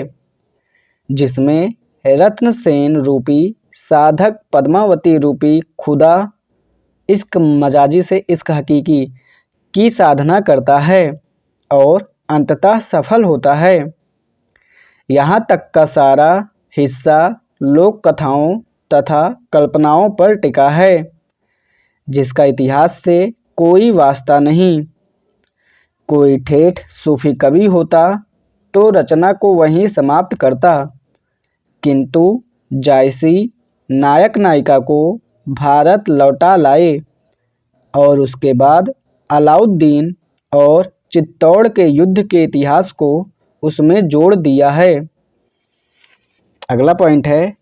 A: जिसमें रत्नसेन रूपी साधक पद्मावती रूपी खुदा इश्क मजाजी से इश्क हकीकी की साधना करता है और अंततः सफल होता है। यहाँ तक का सारा हिस्सा लोक कथाओं तथा कल्पनाओं पर टिका है जिसका इतिहास से कोई वास्ता नहीं। कोई ठेठ सूफी कवि होता तो रचना को वहीं समाप्त करता, किंतु जायसी नायक नायिका को भारत लौटा लाए और उसके बाद अलाउद्दीन और चित्तौड़ के युद्ध के इतिहास को उसमें जोड़ दिया है। अगला पॉइंट है,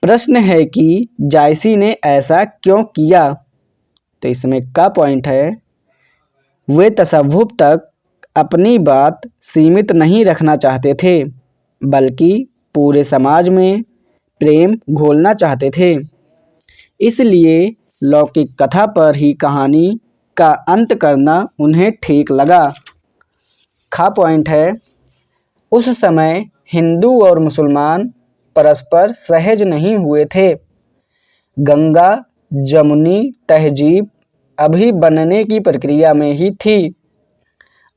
A: प्रश्न है कि जायसी ने ऐसा क्यों किया। तो इसमें का पॉइंट है, वे तसव्वुफ तक अपनी बात सीमित नहीं रखना चाहते थे, बल्कि पूरे समाज में प्रेम घोलना चाहते थे। इसलिए लौकिक कथा पर ही कहानी का अंत करना उन्हें ठीक लगा। खा पॉइंट है, उस समय हिंदू और मुसलमान परस्पर सहज नहीं हुए थे। गंगा जमुनी तहजीब अभी बनने की प्रक्रिया में ही थी।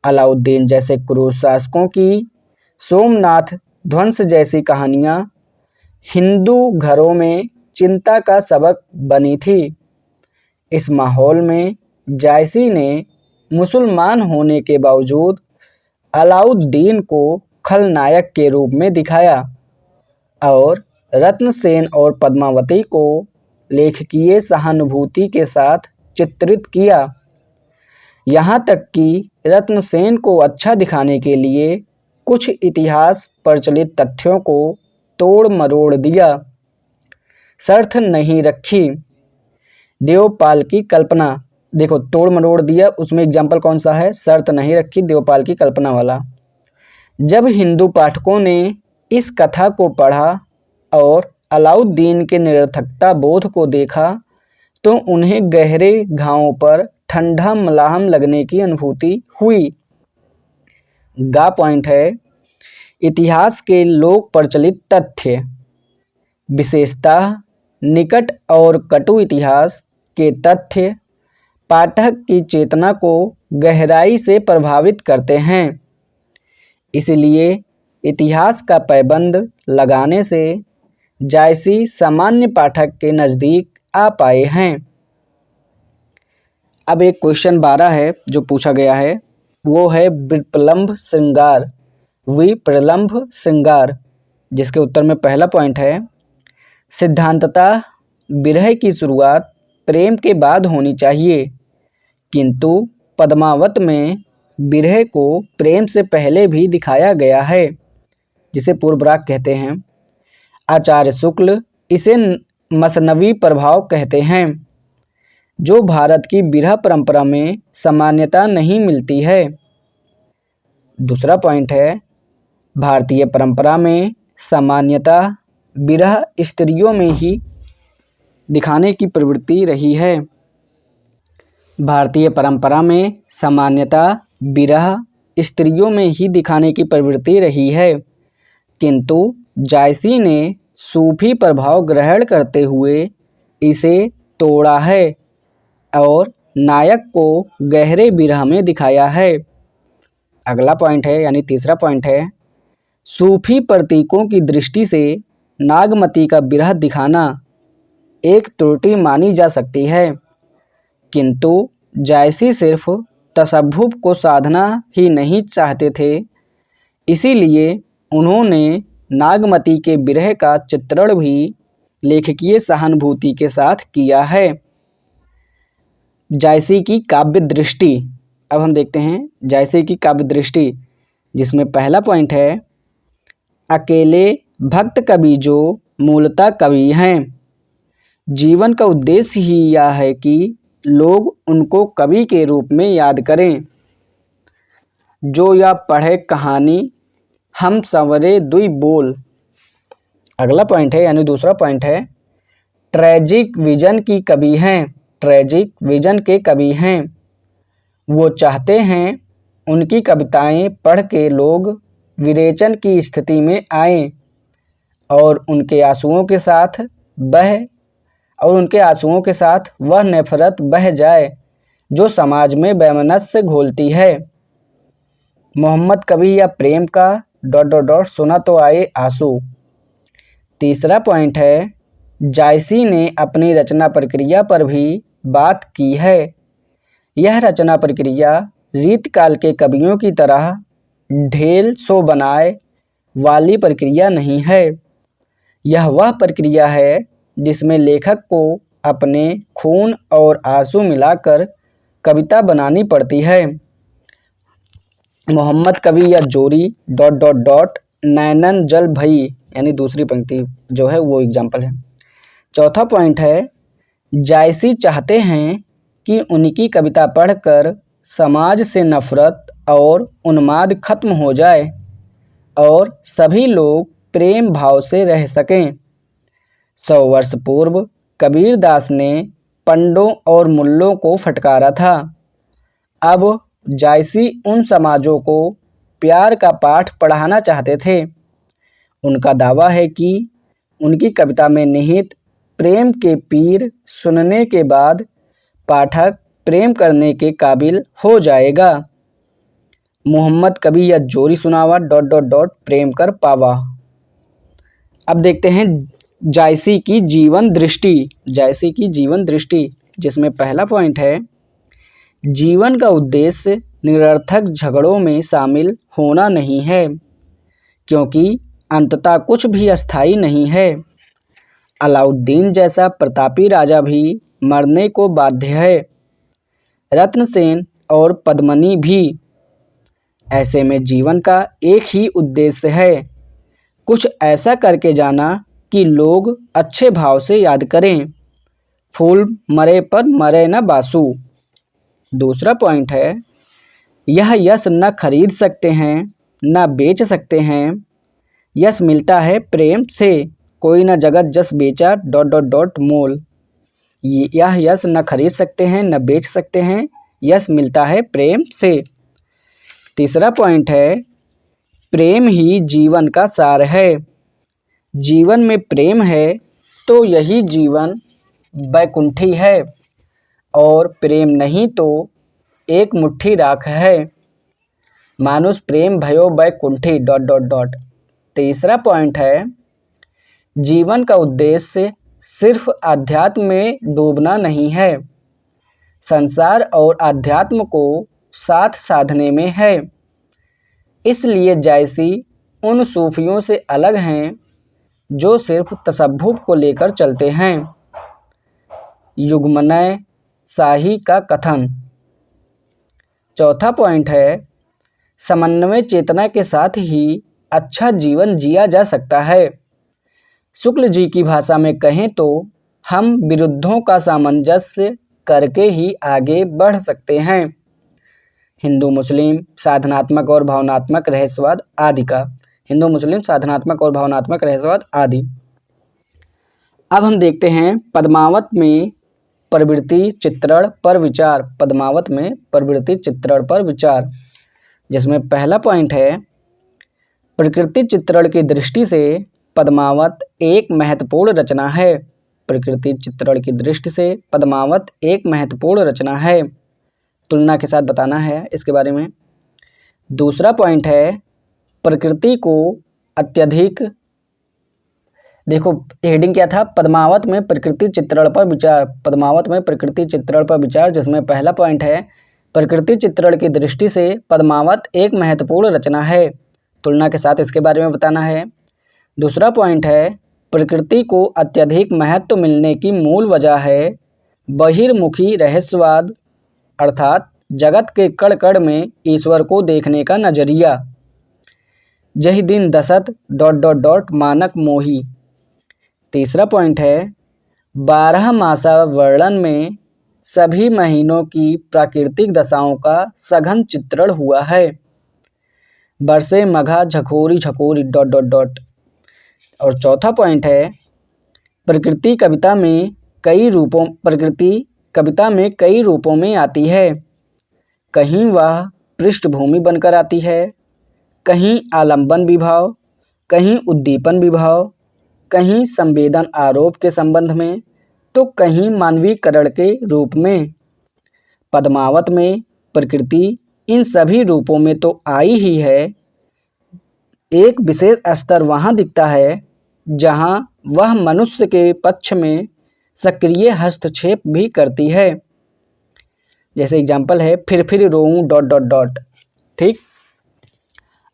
A: अलाउद्दीन जैसे क्रूर शासकों की सोमनाथ ध्वंस जैसी कहानियाँ हिंदू घरों में चिंता का सबक बनी थी। इस माहौल में जायसी ने मुसलमान होने के बावजूद अलाउद्दीन को खलनायक के रूप में दिखाया और रत्नसेन और पद्मावती को लेखकीय सहानुभूति के साथ चित्रित किया। यहाँ तक कि रत्नसेन को अच्छा दिखाने के लिए कुछ इतिहास प्रचलित तथ्यों को तोड़ मरोड़ दिया। शर्त नहीं रखी। देवपाल की कल्पना, देखो तोड़ मरोड़ दिया, उसमें एग्जाम्पल कौन सा है, शर्त नहीं रखी, देवपाल की कल्पना वाला। जब हिंदू पाठकों ने इस कथा को पढ़ा और अलाउद्दीन के निरर्थकता बोध को देखा तो उन्हें गहरे घावों पर ठंडा मलहम लगने की अनुभूति हुई। गा पॉइंट है, इतिहास के लोक प्रचलित तथ्य, विशेषतः निकट और कटु इतिहास के तथ्य पाठक की चेतना को गहराई से प्रभावित करते हैं। इसलिए इतिहास का पैबंद लगाने से जायसी सामान्य पाठक के नज़दीक आ पाए हैं। अब एक क्वेश्चन 12 है जो पूछा गया है, वो है विप्रलंभ श्रृंगार, विप्रलंभ श्रृंगार, जिसके उत्तर में पहला पॉइंट है, सिद्धांततः विरह की शुरुआत प्रेम के बाद होनी चाहिए, किंतु पद्मावत में विरह को प्रेम से पहले भी दिखाया गया है, जिसे पूर्वराग कहते हैं। आचार्य शुक्ल इसे मसनवी प्रभाव कहते हैं, जो भारत की विरह परंपरा में सामान्यता नहीं मिलती है। दूसरा पॉइंट है, भारतीय परंपरा में सामान्यता विरह स्त्रियों में ही दिखाने की प्रवृत्ति रही है। भारतीय परंपरा में सामान्यता विरह स्त्रियों में ही दिखाने की प्रवृत्ति रही है, किंतु जायसी ने सूफी प्रभाव ग्रहण करते हुए इसे तोड़ा है और नायक को गहरे विरह में दिखाया है। अगला पॉइंट है यानी तीसरा पॉइंट है, सूफी प्रतीकों की दृष्टि से नागमती का विरह दिखाना एक त्रुटि मानी जा सकती है, किंतु जायसी सिर्फ तसव्वुफ को साधना ही नहीं चाहते थे, इसीलिए उन्होंने नागमती के विरह का चित्रण भी लेखकीय सहानुभूति के साथ किया है। जायसी की काव्य दृष्टि, अब हम देखते हैं जायसी की काव्य दृष्टि, जिसमें पहला पॉइंट है, अकेले भक्त कवि जो मूलतः कवि हैं, जीवन का उद्देश्य ही यह है कि लोग उनको कवि के रूप में याद करें। जो या पढ़े कहानी हम संवरे दुई बोल। अगला पॉइंट है यानी दूसरा पॉइंट है, ट्रेजिक विजन की कवि हैं, ट्रेजिक विजन के कवि हैं। वो चाहते हैं उनकी कविताएं पढ़ के लोग विरेचन की स्थिति में आएं और उनके आंसुओं के साथ वह नफरत बह जाए जो समाज में वैमनस्य घोलती है। मोहम्मद कवि या प्रेम का ... सुना तो आए आंसू। तीसरा पॉइंट है, जायसी ने अपनी रचना प्रक्रिया पर भी बात की है। यह रचना प्रक्रिया रीतकाल के कवियों की तरह ढेल सो बनाए वाली प्रक्रिया नहीं है। यह वह प्रक्रिया है जिसमें लेखक को अपने खून और आंसू मिलाकर कविता बनानी पड़ती है। मोहम्मद कवि या जोरी ... नैनन जल भई, यानी दूसरी पंक्ति जो है वो एग्जाम्पल है। चौथा पॉइंट है, जायसी चाहते हैं कि उनकी कविता पढ़कर समाज से नफरत और उन्माद खत्म हो जाए और सभी लोग प्रेम भाव से रह सकें। 100 वर्ष पूर्व कबीर दास ने पंडों और मुल्लों को फटकारा था। अब जायसी उन समाजों को प्यार का पाठ पढ़ाना चाहते थे। उनका दावा है कि उनकी कविता में निहित प्रेम के पीर सुनने के बाद पाठक प्रेम करने के काबिल हो जाएगा। मोहम्मद कवि या जोरी सुनावा ... प्रेम कर पावा। अब देखते हैं जायसी की जीवन दृष्टि। जायसी की जीवन दृष्टि, जिसमें पहला पॉइंट है, जीवन का उद्देश्य निरर्थक झगड़ों में शामिल होना नहीं है, क्योंकि अंततः कुछ भी अस्थायी नहीं है। अलाउद्दीन जैसा प्रतापी राजा भी मरने को बाध्य है, रत्नसेन और पद्मिनी भी। ऐसे में जीवन का एक ही उद्देश्य है, कुछ ऐसा करके जाना कि लोग अच्छे भाव से याद करें। फूल मरे पर मरे न बासु। दूसरा पॉइंट है, यह यश न खरीद सकते हैं न बेच सकते हैं, यश मिलता है प्रेम से, कोई न जगत जस बेचा ... मोल। यह यश न खरीद सकते हैं न बेच सकते हैं, यश मिलता है प्रेम से। तीसरा पॉइंट है, प्रेम ही जीवन का सार है। जीवन में प्रेम है तो यही जीवन बैकुंठी है, और प्रेम नहीं तो एक मुट्ठी राख है। मानुष प्रेम भयो बैकुंठी ... तीसरा पॉइंट है, जीवन का उद्देश्य सिर्फ अध्यात्म में डूबना नहीं है, संसार और अध्यात्म को साथ साधने में है। इसलिए जायसी उन सूफियों से अलग हैं जो सिर्फ तसव्वुफ को लेकर चलते हैं। युग्मनय शाही का कथन। चौथा पॉइंट है, समन्वय चेतना के साथ ही अच्छा जीवन जिया जा सकता है। शुक्ल जी की भाषा में कहें तो हम विरुद्धों का सामंजस्य करके ही आगे बढ़ सकते हैं। हिंदू मुस्लिम साधनात्मक और भावनात्मक रहस्यवाद आदि का। हिंदू मुस्लिम साधनात्मक और भावनात्मक रहस्यवाद आदि। अब हम देखते हैं पद्मावत में प्रवृत्ति चित्रण पर विचार। पद्मावत में प्रवृत्ति चित्रण पर विचार, जिसमें पहला पॉइंट है, प्रकृति चित्रण की दृष्टि से पद्मावत एक महत्वपूर्ण रचना है। प्रकृति चित्रण की दृष्टि से पद्मावत एक महत्वपूर्ण रचना है। तुलना के साथ बताना है इसके बारे में। दूसरा पॉइंट है, प्रकृति को अत्यधिक, देखो हेडिंग क्या था, पद्मावत में प्रकृति चित्रण पर विचार। पद्मावत में प्रकृति चित्रण पर विचार, जिसमें पहला पॉइंट है, प्रकृति चित्रण की दृष्टि से पद्मावत एक महत्वपूर्ण रचना है। तुलना के साथ इसके बारे में बताना है। दूसरा पॉइंट है, प्रकृति को अत्यधिक महत्व मिलने की मूल वजह है बहिर्मुखी रहस्यवाद, अर्थात जगत के कण कण में ईश्वर को देखने का नजरिया। जहि दिन दसत ... मानक मोही। तीसरा पॉइंट है, 12 मासा वर्णन में सभी महीनों की प्राकृतिक दशाओं का सघन चित्रण हुआ है। बरसे मघा झकोरी झकोरी ... और चौथा पॉइंट है, प्रकृति कविता में कई रूपों में आती है। कहीं वह पृष्ठभूमि बनकर आती है, कहीं आलंबन विभाव, कहीं उद्दीपन विभाव, कहीं संवेदन आरोप के संबंध में, तो कहीं मानवीकरण के रूप में। पद्मावत में प्रकृति इन सभी रूपों में तो आई ही है। एक विशेष स्तर वहाँ दिखता है जहाँ वह मनुष्य के पक्ष में सक्रिय हस्तक्षेप भी करती है। जैसे एग्जाम्पल है, फिर रोऊं ... ठीक।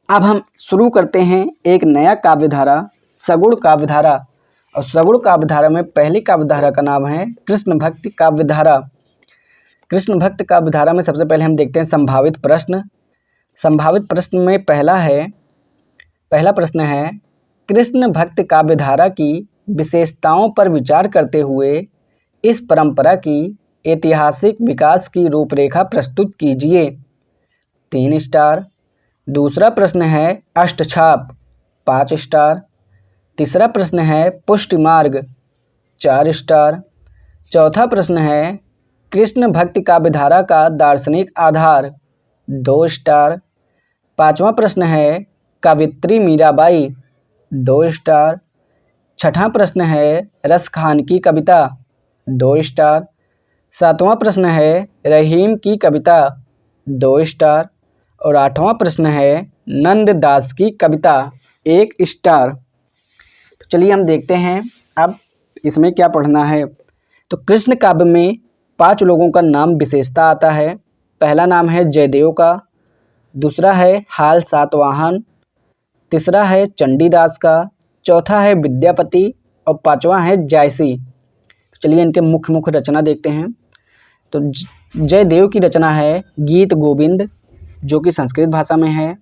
A: अब हम शुरू करते हैं एक नया काव्यधारा, सगुण काव्यधारा, और सगुण काव्यधारा में पहली काव्यधारा का नाम है कृष्ण भक्ति काव्यधारा। कृष्ण भक्त काव्यधारा में सबसे पहले हम देखते हैं संभावित प्रश्न। संभावित प्रश्न में पहला प्रश्न है, कृष्ण भक्त काव्यधारा की विशेषताओं पर विचार करते हुए इस परंपरा की ऐतिहासिक विकास की रूपरेखा प्रस्तुत कीजिए। 3 स्टार। दूसरा प्रश्न है अष्टछाप, 5 स्टार। तीसरा प्रश्न है पुष्टि मार्ग, 4 स्टार। चौथा प्रश्न है कृष्ण भक्ति काव्यधारा का दार्शनिक आधार, 2 स्टार। पांचवा प्रश्न है कवियत्री मीराबाई, 2 स्टार। छठा प्रश्न है रसखान की कविता, 2 स्टार। सातवां प्रश्न है रहीम की कविता, 2 स्टार। और आठवां प्रश्न है नंददास की कविता, 1 स्टार। तो चलिए हम देखते हैं अब इसमें क्या पढ़ना है। तो कृष्ण काव्य में 5 लोगों का नाम विशेषता आता है। पहला नाम है जयदेव का, दूसरा है हाल सातवाहन, तीसरा है चंडीदास का, चौथा है विद्यापति और पांचवा है जायसी। तो चलिए इनके मुख्य रचना देखते हैं। तो जयदेव की रचना है गीत गोविंद, जो कि संस्कृत भाषा में है।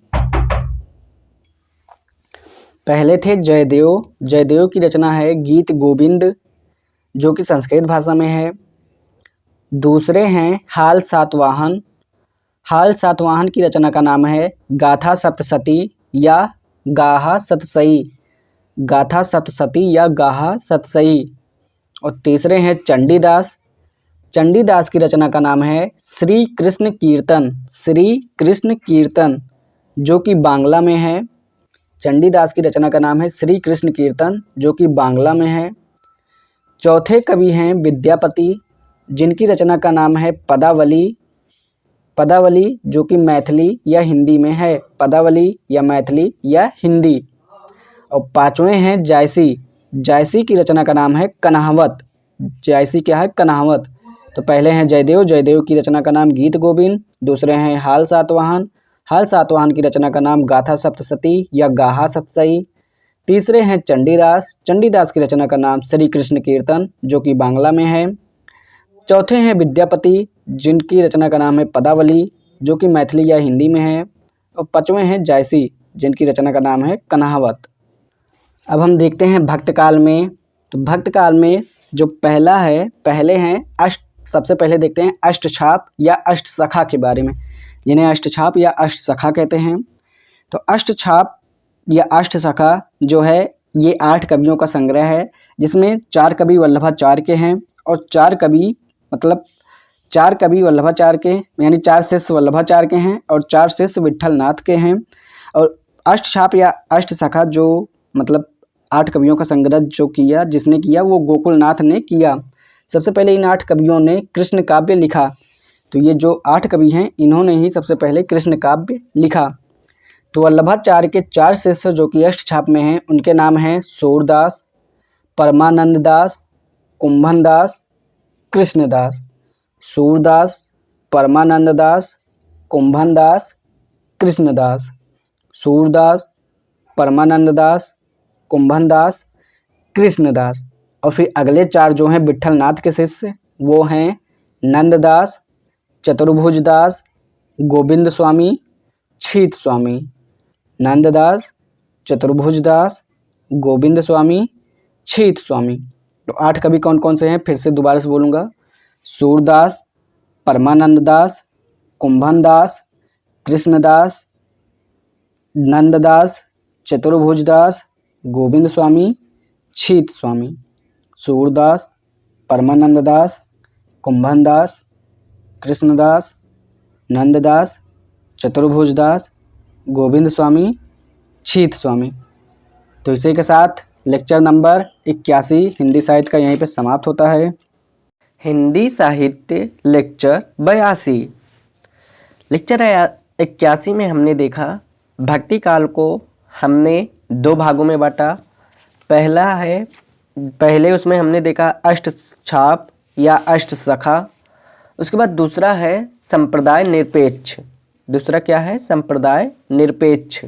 A: पहले थे जयदेव की रचना है गीत गोविंद, जो कि संस्कृत भाषा में है। दूसरे हैं हाल सातवाहन की रचना का नाम है गाथा सप्तशती या गाहा सतसई। और तीसरे हैं चंडीदास की रचना का नाम है श्री कृष्ण कीर्तन, जो कि बांग्ला में है। चंडीदास की रचना का नाम है श्री कृष्ण कीर्तन, जो कि बांग्ला में है। चौथे कवि हैं विद्यापति, जिनकी रचना का नाम है पदावली, जो कि मैथिली या हिंदी में है। पदावली या मैथिली या हिंदी। और पांचवें हैं जायसी की रचना का नाम है कन्हावत। जायसी क्या है? कन्हावत। तो पहले हैं जयदेव की रचना का नाम गीत गोविंद। दूसरे हैं हाल सातवाहन की रचना का नाम गाथा सप्तशती या गाहा सतसई। तीसरे हैं चंडीदास की रचना का नाम श्री कृष्ण कीर्तन, जो कि बांग्ला में है। चौथे हैं विद्यापति, जिनकी रचना का नाम है पदावली, जो कि मैथिली या हिंदी में है। और पांचवें हैं जायसी, जिनकी रचना का नाम है कन्हावत। अब हम देखते हैं भक्तकाल में। तो भक्तकाल में जो पहले हैं सबसे पहले देखते हैं अष्टछाप या अष्टसखा के बारे में, जिन्हें अष्टछाप या अष्टसखा कहते हैं। तो अष्टछाप या अष्टसखा जो है ये 8 कवियों का संग्रह है, जिसमें 4 कवि वल्लभाचार्य के हैं और 4 कवि वल्लभाचार्य के, यानी 4 शिष्य वल्लभाचार्य के हैं और 4 शिष्य विट्ठलनाथ के हैं। और अष्टछाप या अष्टसखा जो 8 कवियों का संग्रह जिसने किया वो गोकुलनाथ ने किया। सबसे पहले इन 8 कवियों ने कृष्ण काव्य लिखा। तो ये जो 8 कवि हैं इन्होंने ही सबसे पहले कृष्ण काव्य लिखा। तो वल्लभाचार्य के 4 शिष्य जो कि अष्टछाप में हैं, उनके नाम हैं सूरदास, परमानंद दास, कुंभन दास, कृष्णदास। सूरदास, परमानंद दास, कुंभन दास, कृष्णदास। सूरदास, परमानंद दास, कुंभन दास, कृष्णदास। और फिर अगले 4 जो हैं विट्ठलनाथ के शिष्य, वो हैं नंददास, चतुर्भुज दास, गोविंद स्वामी, छीत स्वामी। नंददास, चतुर्भुज दास, गोविंद स्वामी, छीत स्वामी। तो 8 कवि कौन कौन से हैं, फिर से दोबारा से बोलूँगा। सूरदास, परमानंद दास, कुंभन दास, कृष्णदास, नंददास, चतुर्भुज दास, गोविंद स्वामी, छीत स्वामी। सूरदास, परमानंद दास, कुंभन दास, कृष्णदास, नंददास, चतुर्भुज दास, गोविंद स्वामी, छीत स्वामी। तो इसी के साथ लेक्चर नंबर 81 हिंदी साहित्य का यहीं पे समाप्त होता है। हिंदी साहित्य लेक्चर 82। लेक्चर 81 में हमने देखा भक्ति काल को हमने 2 भागों में बांटा। पहले उसमें हमने देखा अष्टछाप या अष्टसखा। उसके बाद दूसरा है संप्रदाय निरपेक्ष। दूसरा क्या है? संप्रदाय निरपेक्ष।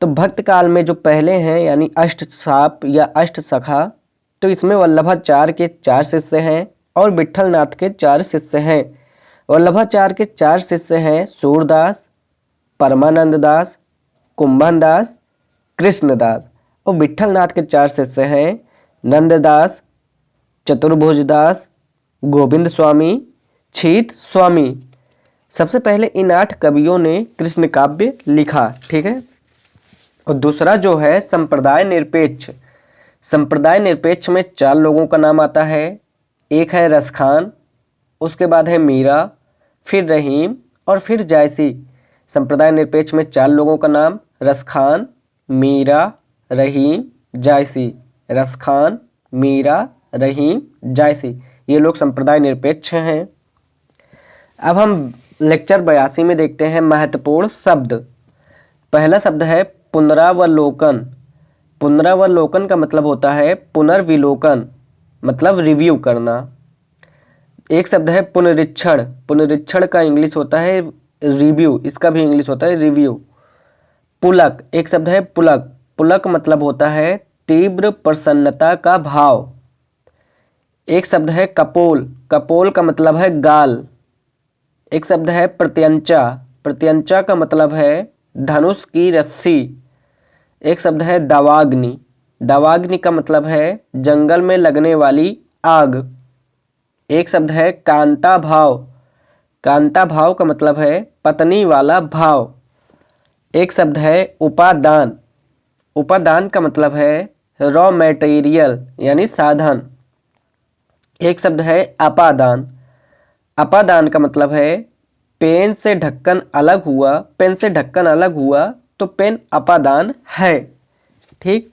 B: तो भक्त काल में जो पहले हैं यानी अष्टसाप या अष्टसखा, तो इसमें वल्लभाचार्य के 4 शिष्य हैं और विट्ठलनाथ के 4 शिष्य हैं। वल्लभाचार्य के 4 शिष्य हैं सूरदास, परमानंद दास, कुंभन दास, कृष्णदास। और विट्ठलनाथ के 4 शिष्य हैं नंददास, चतुर्भुज दास, गोविंद स्वामी, छीत स्वामी। सबसे पहले इन 8 कवियों ने कृष्ण काव्य लिखा, ठीक है। और दूसरा जो है संप्रदाय निरपेक्ष। संप्रदाय निरपेक्ष में 4 लोगों का नाम आता है। एक है रसखान, उसके बाद है मीरा, फिर रहीम और फिर जायसी। संप्रदाय निरपेक्ष में 4 लोगों का नाम रसखान, मीरा, रहीम, जायसी। रसखान, मीरा, रहीम, जायसी, ये लोग संप्रदाय निरपेक्ष हैं। अब हम लेक्चर 82 में देखते हैं महत्वपूर्ण शब्द। पहला शब्द है पुनरावलोकन। पुनरावलोकन का मतलब होता है पुनर्विलोकन, मतलब रिव्यू करना। एक शब्द है पुनरीक्षण। पुनरीक्षण का इंग्लिश होता है रिव्यू, इसका भी इंग्लिश होता है रिव्यू। पुलक, एक शब्द है पुलक। पुलक मतलब होता है तीव्र प्रसन्नता का भाव। एक शब्द है कपोल। कपोल का मतलब है गाल। एक शब्द है प्रत्यंचा। प्रत्यंचा का मतलब है धनुष की रस्सी। एक शब्द है दावाग्नि। दावाग्नि का मतलब है जंगल में लगने वाली आग। एक शब्द है कांता भाव। कांता भाव का मतलब है पत्नी वाला भाव। एक शब्द है उपादान। उपादान का मतलब है रॉ मटेरियल यानी साधन। एक शब्द है अपादान। अपादान का मतलब है पेन से ढक्कन अलग हुआ, पेन से ढक्कन अलग हुआ तो पेन अपादान है, ठीक।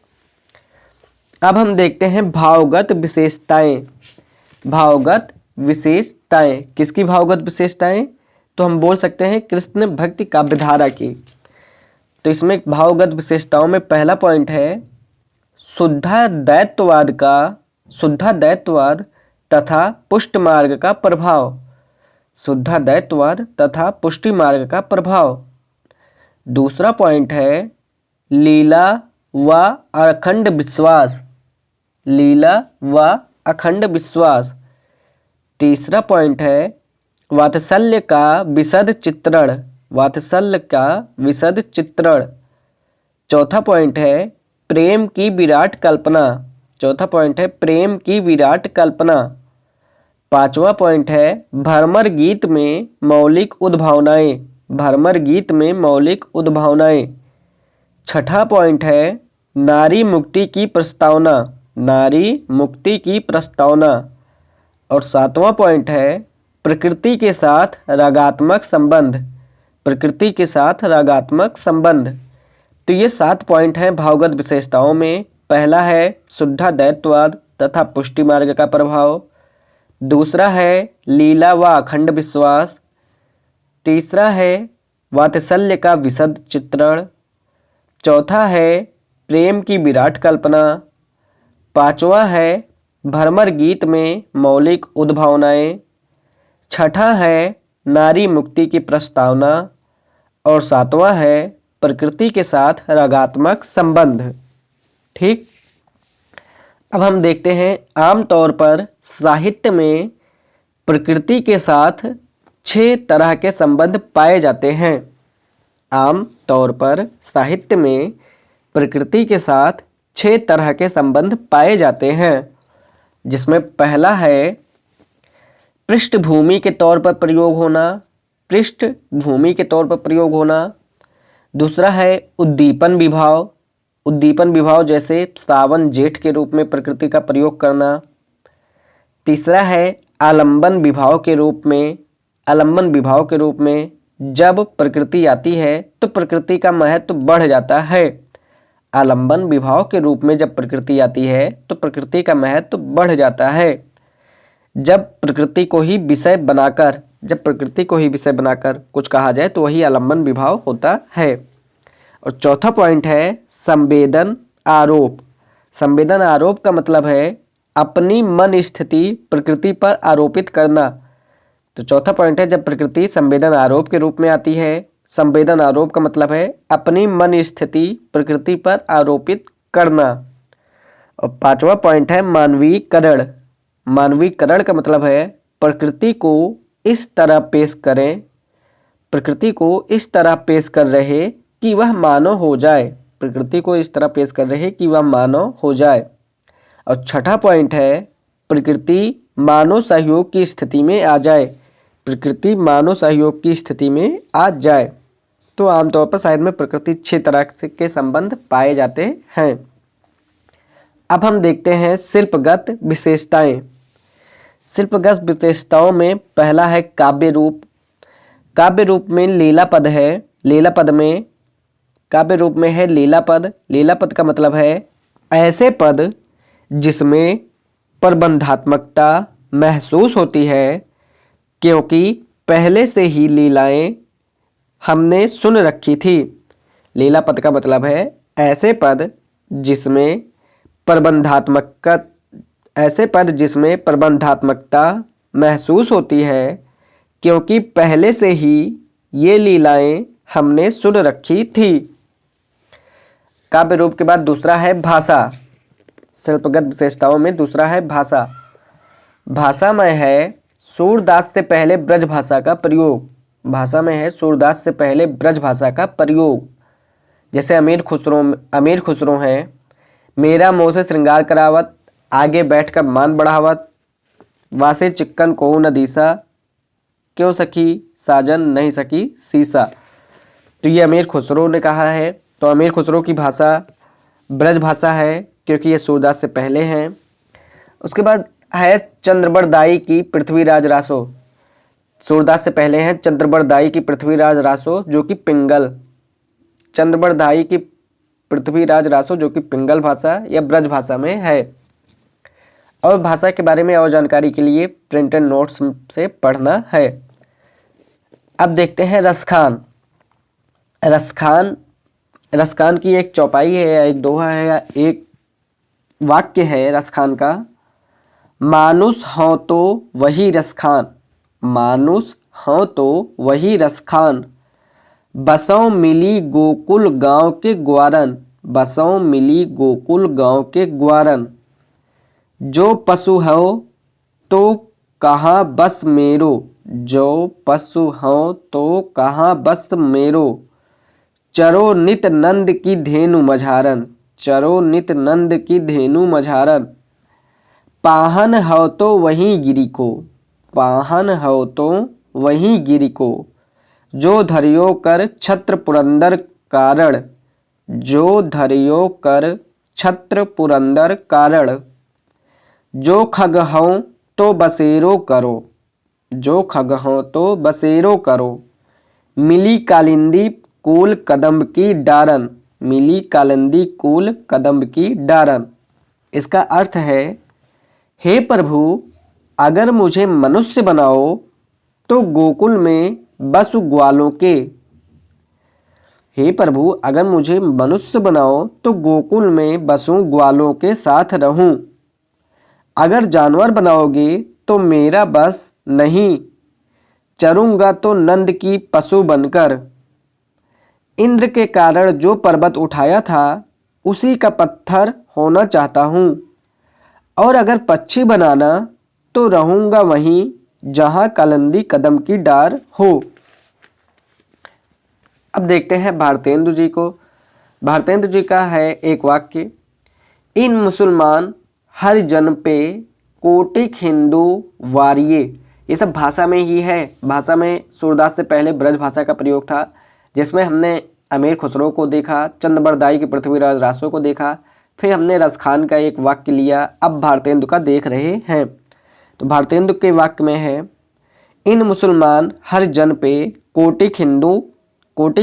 B: अब हम देखते हैं भावगत विशेषताएं। भावगत विशेषताएं, किसकी भावगत विशेषताएं? तो हम बोल सकते हैं कृष्ण भक्ति काव्यधारा की। तो इसमें भावगत विशेषताओं में पहला पॉइंट है शुद्धाद्वैतवाद तथा पुष्ट मार्ग का प्रभाव। शुद्धाद्वैतवाद तथा पुष्टि मार्ग का प्रभाव। दूसरा पॉइंट है लीला व अखंड विश्वास। लीला व अखंड विश्वास। तीसरा पॉइंट है वात्सल्य का विशद चित्रण। वात्सल्य का विशद चित्रण। चौथा पॉइंट है प्रेम की विराट कल्पना। चौथा पॉइंट है प्रेम की विराट कल्पना। पांचवा पॉइंट है भ्रमर गीत में मौलिक उद्भावनाएं। भ्रमर गीत में मौलिक उद्भावनाएं। छठा पॉइंट है नारी मुक्ति की प्रस्तावना। नारी मुक्ति की प्रस्तावना। और सातवां पॉइंट है प्रकृति के साथ रागात्मक संबंध। प्रकृति के साथ रागात्मक संबंध। तो ये 7 पॉइंट हैं भावगत विशेषताओं में। पहला है शुद्धाद्वैतवाद तथा पुष्टि मार्ग का प्रभाव। दूसरा है लीला व अखंड विश्वास। तीसरा है वात्सल्य का विशद चित्रण। चौथा है प्रेम की विराट कल्पना। पांचवा है भ्रमर गीत में मौलिक उद्भावनाएं। छठा है नारी मुक्ति की प्रस्तावना। और सातवां है प्रकृति के साथ रागात्मक संबंध, ठीक। अब हम देखते हैं आमतौर पर साहित्य में प्रकृति के साथ 6 तरह के संबंध पाए जाते हैं। आम तौर पर साहित्य में प्रकृति के साथ 6 तरह के संबंध पाए जाते हैं, जिसमें पहला है पृष्ठभूमि के तौर पर प्रयोग होना। पृष्ठभूमि के तौर पर प्रयोग होना। दूसरा है उद्दीपन विभाव। उद्दीपन विभाव जैसे सावन जेठ के रूप में प्रकृति का प्रयोग करना। तीसरा है आलंबन विभाव के रूप में। आलंबन विभाव के रूप में जब प्रकृति आती है तो प्रकृति का महत्व बढ़ जाता है। आलंबन विभाव के रूप में जब प्रकृति आती है तो प्रकृति का महत्व बढ़ जाता है। जब प्रकृति को ही विषय बनाकर कुछ कहा जाए तो वही आलंबन विभाव होता है। और चौथा पॉइंट है संवेदन आरोप। संवेदन आरोप का मतलब है अपनी मन स्थिति प्रकृति पर आरोपित करना। तो चौथा पॉइंट है जब प्रकृति संवेदन आरोप के रूप में आती है, संवेदन आरोप का मतलब है अपनी मन स्थिति प्रकृति पर आरोपित करना। और 5वां पॉइंट है मानवीकरण। मानवीकरण का मतलब है प्रकृति को इस तरह पेश करें, प्रकृति को इस तरह पेश कर रहे कि वह मानव हो जाए, प्रकृति को इस तरह पेश कर रहे कि वह मानव हो जाए। और 6ठा पॉइंट है प्रकृति मानव सहयोग की स्थिति में आ जाए, प्रकृति मानव सहयोग की स्थिति में आ जाए। तो आमतौर पर साहित्य में प्रकृति 6 तरह के संबंध पाए जाते हैं। अब हम देखते हैं शिल्पगत विशेषताएं। शिल्पगत विशेषताओं में पहला है काव्य रूप। काव्य रूप में लीला पद है। लीला पद में काव्य रूप में है लीला पद। लीला पद का मतलब है ऐसे पद जिसमें प्रबंधात्मकता महसूस होती है क्योंकि पहले से ही लीलाएं हमने सुन रखी थी। लीला पद का मतलब है ऐसे पद जिसमें प्रबंधात्मकता महसूस होती है क्योंकि पहले से ही ये लीलाएं हमने सुन रखी थी। काव्य रूप के बाद दूसरा है भाषा। शिल्पगत विशेषताओं में दूसरा है भाषा। भाषा में है सूरदास से पहले ब्रज भाषा का प्रयोग। भाषा में है सूरदास से पहले ब्रज भाषा का प्रयोग। जैसे अमीर खुसरो हैं, मेरा मोह से श्रृंगार करावत, आगे बैठकर मान बढ़ावत, वासे चिक्कन को न दीसा, क्यों सखी साजन नहीं सकी सीसा। तो ये अमीर खुसरो ने कहा है। तो अमीर खुसरो की भाषा ब्रज भाषा है क्योंकि ये सूरदास से पहले हैं। उसके बाद है चंद्रबरदाई की पृथ्वीराज रासो। सूरदास से पहले हैं चंद्रबरदाई की पृथ्वीराज रासो जो कि पिंगल। चंद्रबरदाई की पृथ्वीराज रासो जो कि पिंगल भाषा या ब्रज भाषा में है। और भाषा के बारे में और जानकारी के लिए प्रिंट एंड नोट्स से पढ़ना है। अब देखते हैं रसखान। रसखान की एक चौपाई है या एक दोहा है या एक वाक्य है रसखान का। मानुष हों तो वही रसखान, मानुष हों तो वही रसखान, बसों मिली गोकुल गांव के ग्वारन, बसों मिली गोकुल गांव के ग्वारन, जो पशु हो तो कहाँ बस मेरो, जो पशु हो तो कहाँ बस मेरो, चरो नित नंद की धेनु मझारन, चरो नित नंद की धेनु मझारन, पाहन हो तो वहीं गिरी को, पाहन हो तो वहीं गिरी को, जो धरियो कर छत्र पुरंदर कारण, जो धरियो कर छत्र पुरंदर कारण, जो खग हों तो बसेरो करो, जो खग हों तो बसेरो करो, मिली कालिंदी कूल कदम्ब की डारन, मिली कालिंदी कूल कदम्ब की डारन। इसका अर्थ है हे प्रभु अगर मुझे मनुष्य बनाओ तो गोकुल में बसु ग्वालों के, हे प्रभु अगर मुझे मनुष्य बनाओ तो गोकुल में बसूं ग्वालों के साथ रहूं, अगर जानवर बनाओगे तो मेरा बस नहीं, चरूंगा तो नंद की पशु बनकर, इंद्र के कारण जो पर्वत उठाया था उसी का पत्थर होना चाहता हूँ, और अगर पक्षी बनाना तो रहूंगा वहीं जहाँ कालिंदी कदम की डार हो। अब देखते हैं भारतेंदु जी को। भारतेंदु जी का है एक वाक्य, इन मुसलमान हर जन पे कोटिक हिंदू वारिये। ये सब भाषा में ही है। भाषा में सूरदास से पहले ब्रज भाषा का प्रयोग था जिसमें हमने अमीर खुसरो को देखा, चंद्रबरदाई के पृथ्वीराज रासो को देखा, फिर हमने रसखान का एक वाक्य लिया, अब भारतेंदु का देख रहे हैं। तो भारतेंदु के वाक्य में है इन मुसलमान हर जन पे कोटिक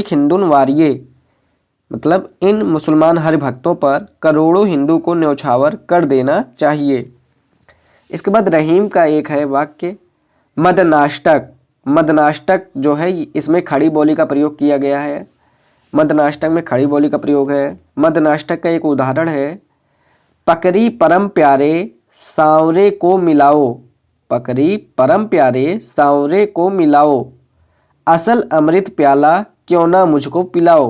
B: हिंदुन वारिये, मतलब इन मुसलमान हर भक्तों पर करोड़ों हिंदू को न्यौछावर कर देना चाहिए। इसके बाद रहीम का एक है वाक्य, मदनाष्टक। मदनाष्टक जो है इसमें खड़ी बोली का प्रयोग किया गया है। मदनाष्टक में खड़ी बोली का प्रयोग है। मदनाष्टक का एक उदाहरण है, पकड़ी परम प्यारे सांवरे को मिलाओ, पकड़ी परम प्यारे सांवरे को मिलाओ, असल अमृत प्याला क्यों ना मुझको पिलाओ,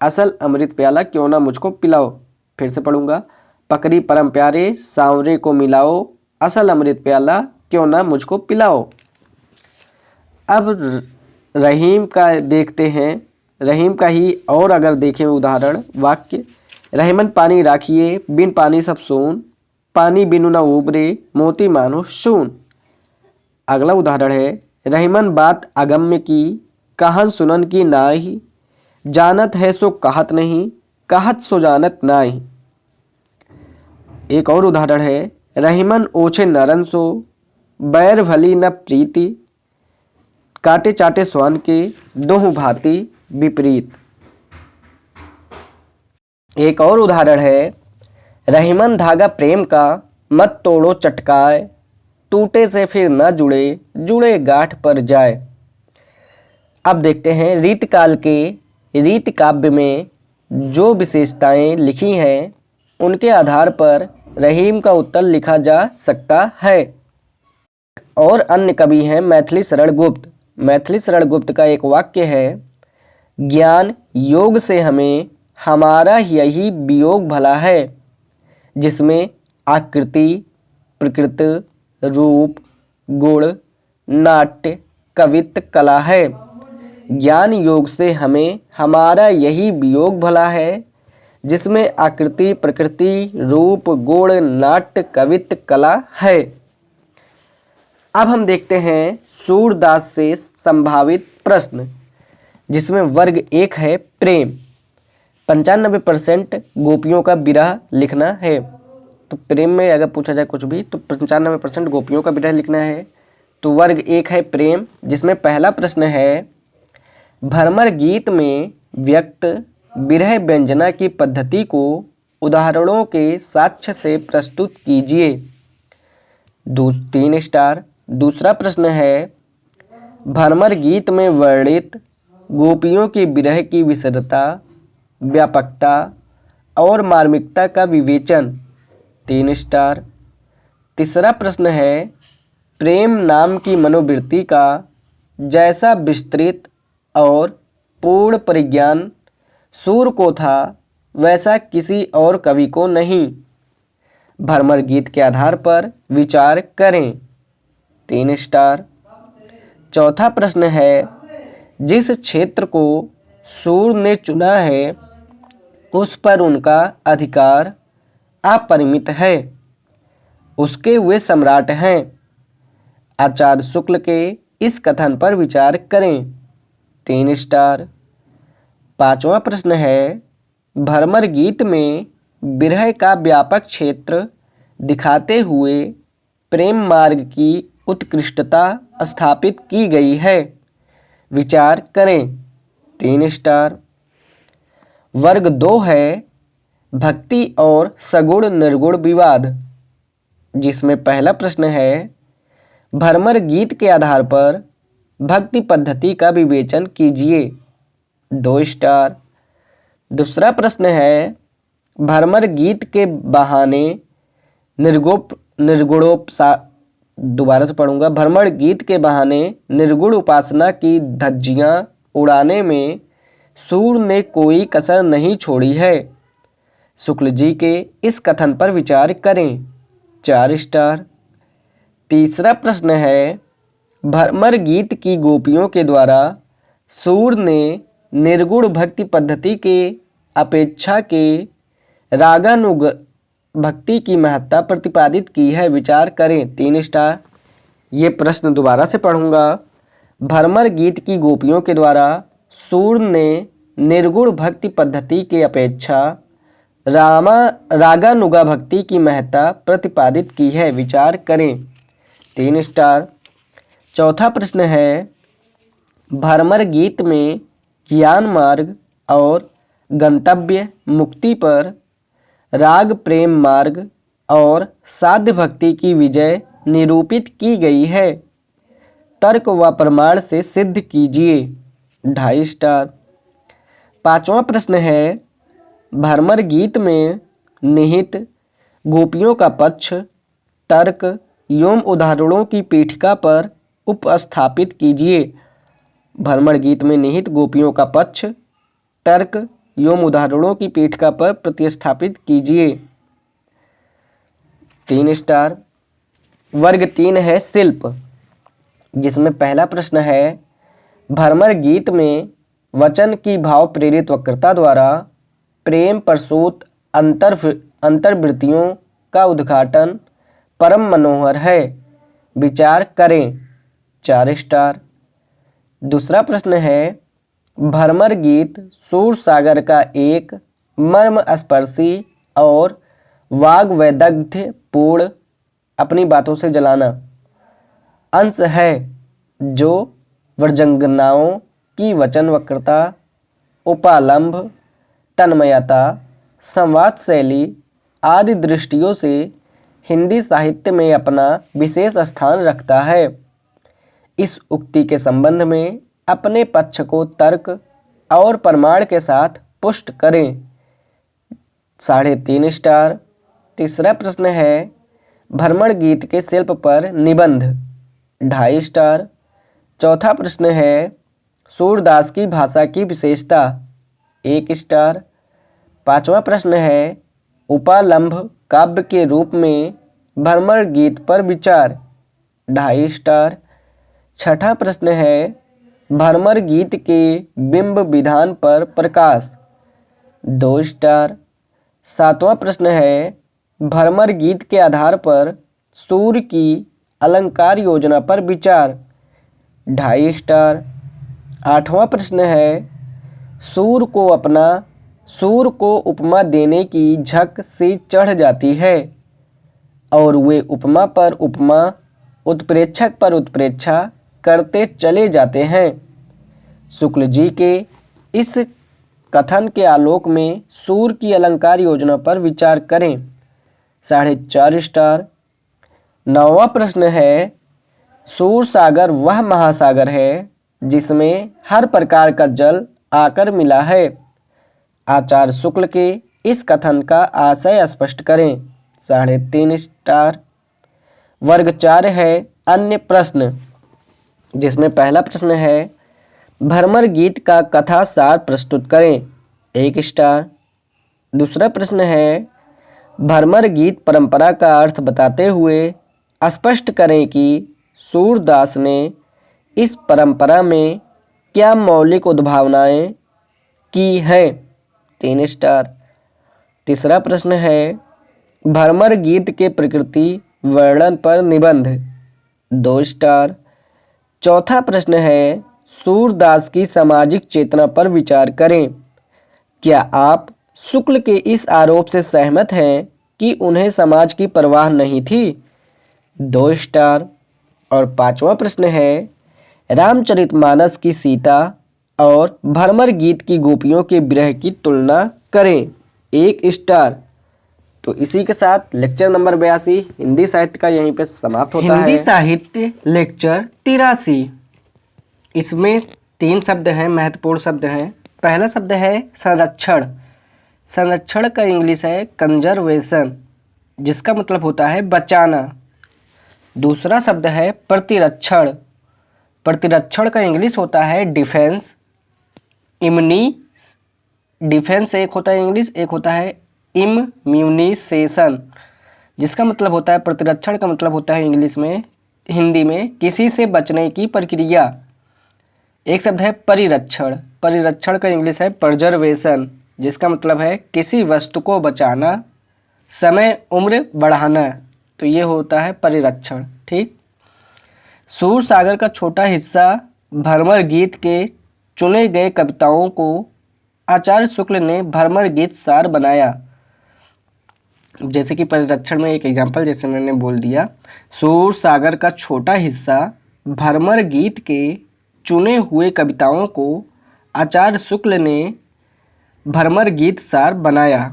B: असल अमृत प्याला क्यों ना मुझको पिलाओ। फिर से पढ़ूंगा, पकड़ी परम प्यारे सांवरे को मिलाओ, असल अमृत प्याला क्यों ना मुझको पिलाओ। अब रहीम का देखते हैं, रहीम का ही और अगर देखें उदाहरण वाक्य, रहीमन पानी राखिए बिन पानी सब सून, पानी बिनु न उबरे मोती मानो सून। अगला उदाहरण है, रहीमन बात अगम्य की कहन सुनन की नाहि, जानत है सो कहत नहीं कहत सो जानत नाही। एक और उदाहरण है, रहीमन ओछे नरन सो बैर भली न प्रीति, काटे चाटे स्वान के दोहु भांति विपरीत। एक और उदाहरण है, रहीमन धागा प्रेम का मत तोड़ो चटकाए, टूटे से फिर न जुड़े जुड़े गांठ पर जाए। अब देखते हैं रीतकाल के रीत काव्य में जो विशेषताएं लिखी हैं उनके आधार पर रहीम का उत्तर लिखा जा सकता है। और अन्य कवि हैं मैथिली शरण गुप्त। मैथिली शरण गुप्त का एक वाक्य है, ज्ञान योग से हमें हमारा यही वियोग भला है, जिसमें आकृति प्रकृति रूप गुण नाट्य कवित्व कला है। ज्ञान योग से हमें हमारा यही वियोग भला है, जिसमें आकृति प्रकृति रूप गुण नाट्य कवित्व कला है। अब हम देखते हैं सूरदास से संभावित प्रश्न, जिसमें वर्ग 1 है प्रेम। 95% गोपियों का विरह लिखना है। तो प्रेम में अगर पूछा जाए कुछ भी तो 95% गोपियों का विरह लिखना है। तो वर्ग 1 है प्रेम, जिसमें पहला प्रश्न है, भ्रमर गीत में व्यक्त विरह व्यंजना की पद्धति को उदाहरणों के साक्ष्य से प्रस्तुत कीजिए। 3 स्टार। दूसरा प्रश्न है, भ्रमर गीत में वर्णित गोपियों के विरह की विशदता व्यापकता और मार्मिकता का विवेचन। 3 स्टार। तीसरा प्रश्न है, प्रेम नाम की मनोवृत्ति का जैसा विस्तृत और पूर्ण परिज्ञान सूर को था वैसा किसी और कवि को नहीं। भ्रमर गीत के आधार पर विचार करें। 3 स्टार। चौथा प्रश्न है, जिस क्षेत्र को सूर ने चुना है उस पर उनका अधिकार अपरिमित है, उसके वे सम्राट हैं। आचार्य शुक्ल के इस कथन पर विचार करें। 3 स्टार। पांचवा प्रश्न है, भ्रमर गीत में विरह का व्यापक क्षेत्र दिखाते हुए प्रेम मार्ग की उत्कृष्टता स्थापित की गई है, विचार करें। 3 स्टार। वर्ग 2 है भक्ति और सगुण निर्गुण विवाद, जिसमें पहला प्रश्न है, भ्रमर गीत के आधार पर भक्ति पद्धति का विवेचन कीजिए। 2 स्टार। दूसरा प्रश्न है, भ्रमर गीत के बहाने भ्रमर गीत के बहाने निर्गुण उपासना की धज्जियां उड़ाने में सूर ने कोई कसर नहीं छोड़ी है, शुक्ल जी के इस कथन पर विचार करें। 4 स्टार। तीसरा प्रश्न है, भ्रमर गीत की गोपियों के द्वारा सूर ने निर्गुण भक्ति पद्धति के अपेक्षा के रागानुग भक्ति की महत्ता प्रतिपादित की है, विचार करें। 3 स्टार। ये प्रश्न दोबारा से पढ़ूंगा। भ्रमर गीत की गोपियों के द्वारा सूर ने निर्गुण भक्ति पद्धति के अपेक्षा रागानुगा भक्ति की महत्ता प्रतिपादित की है, विचार करें। 3 स्टार। चौथा प्रश्न है, भ्रमर गीत में ज्ञान मार्ग और गंतव्य मुक्ति पर राग प्रेम मार्ग और साध्य भक्ति की विजय निरूपित की गई है, तर्क व प्रमाण से सिद्ध कीजिए। 2.5 स्टार। पांचवा प्रश्न है, भ्रमर गीत में निहित गोपियों का पक्ष तर्क एवं उदाहरणों की पीठिका पर उपस्थापित कीजिए। भ्रमर गीत में निहित गोपियों का पक्ष, तर्क एवं उदाहरणों की पीठिका पर प्रतिस्थापित कीजिए। 3 स्टार। वर्ग 3 है शिल्प, जिसमें पहला प्रश्न है भ्रमर गीत में वचन की भाव प्रेरित वक्रता द्वारा प्रेम प्रसूत अंतर्वृत्तियों का उद्घाटन परम मनोहर है, विचार करें। 4 स्टार। दूसरा प्रश्न है भ्रमर गीत सूर सागर का एक मर्मस्पर्शी और वाग्वैदग्ध्य पूर्ण अपनी बातों से जलाना अंश है, जो व्रजंगनाओं की वचन वक्रता, उपालंभ, तन्मयता, संवाद शैली आदि दृष्टियों से हिंदी साहित्य में अपना विशेष स्थान रखता है। इस उक्ति के संबंध में अपने पक्ष को तर्क और प्रमाण के साथ पुष्ट करें। 3.5 स्टार। तीसरा प्रश्न है भ्रमर गीत के शिल्प पर निबंध, 2.5 स्टार। चौथा प्रश्न है सूरदास की भाषा की विशेषता, 1 स्टार। 5वां प्रश्न है उपालंभ काव्य के रूप में भ्रमर गीत पर विचार, 2.5 स्टार। 6ठा प्रश्न है भ्रमर गीत के बिंब विधान पर प्रकाश, 2 स्टार। 7वां प्रश्न है भ्रमर गीत के आधार पर सूर की अलंकार योजना पर विचार, 2.5 स्टार। 8वां प्रश्न है सूर को उपमा देने की झक से चढ़ जाती है और वे उपमा पर उपमा, उत्प्रेक्षक पर उत्प्रेक्षा करते चले जाते हैं। शुक्ल जी के इस कथन के आलोक में सूर की अलंकार योजना पर विचार करें, 4.5 स्टार। 9वां प्रश्न है सूर सागर वह महासागर है जिसमें हर प्रकार का जल आकर मिला है। आचार्य शुक्ल के इस कथन का आशय स्पष्ट करें, 3.5 स्टार। वर्ग 4 है अन्य प्रश्न, जिसमें पहला प्रश्न है भ्रमर गीत का कथा सार प्रस्तुत करें, 1 स्टार। दूसरा प्रश्न है भ्रमर गीत परंपरा का अर्थ बताते हुए स्पष्ट करें कि सूरदास ने इस परंपरा में क्या मौलिक उद्भावनाएं की हैं, 3 स्टार। तीसरा प्रश्न है भ्रमर गीत के प्रकृति वर्णन पर निबंध, 2 स्टार। चौथा प्रश्न है सूरदास की सामाजिक चेतना पर विचार करें। क्या आप शुक्ल के इस आरोप से सहमत हैं कि उन्हें समाज की परवाह नहीं थी, 2 स्टार। और 5वां प्रश्न है रामचरितमानस की सीता और भ्रमर गीत की गोपियों के विरह की तुलना करें, 1 स्टार। तो इसी के साथ लेक्चर नंबर 82 हिंदी साहित्य का यहीं पे समाप्त होता है। हिंदी साहित्य लेक्चर 83, इसमें 3 शब्द हैं, महत्वपूर्ण शब्द हैं। पहला शब्द है संरक्षण। संरक्षण का इंग्लिश है कंजर्वेशन, जिसका मतलब होता है बचाना। दूसरा शब्द है प्रतिरक्षण। प्रतिरक्षण का इंग्लिश होता है डिफेंस। डिफेंस एक होता है इंग्लिश, एक होता है इम्यूनिसेशन, जिसका मतलब होता है प्रतिरक्षण का मतलब होता है इंग्लिश में, हिंदी में किसी से बचने की प्रक्रिया। एक शब्द है परिरक्षण। परिरक्षण का इंग्लिश है प्रजर्वेशन, जिसका मतलब है किसी वस्तु को बचाना, समय उम्र बढ़ाना, तो ये होता है परिरक्षण। ठीक। सूर सागर का छोटा हिस्सा भ्रमर गीत के चुने गए कविताओं को आचार्य शुक्ल ने भ्रमर गीत सार बनाया। जैसे कि परिरक्षण में एक एग्जाम्पल जैसे मैंने बोल दिया, सूर सागर का छोटा हिस्सा भ्रमर गीत के चुने हुए कविताओं को आचार्य शुक्ल ने भ्रमर गीत सार बनाया।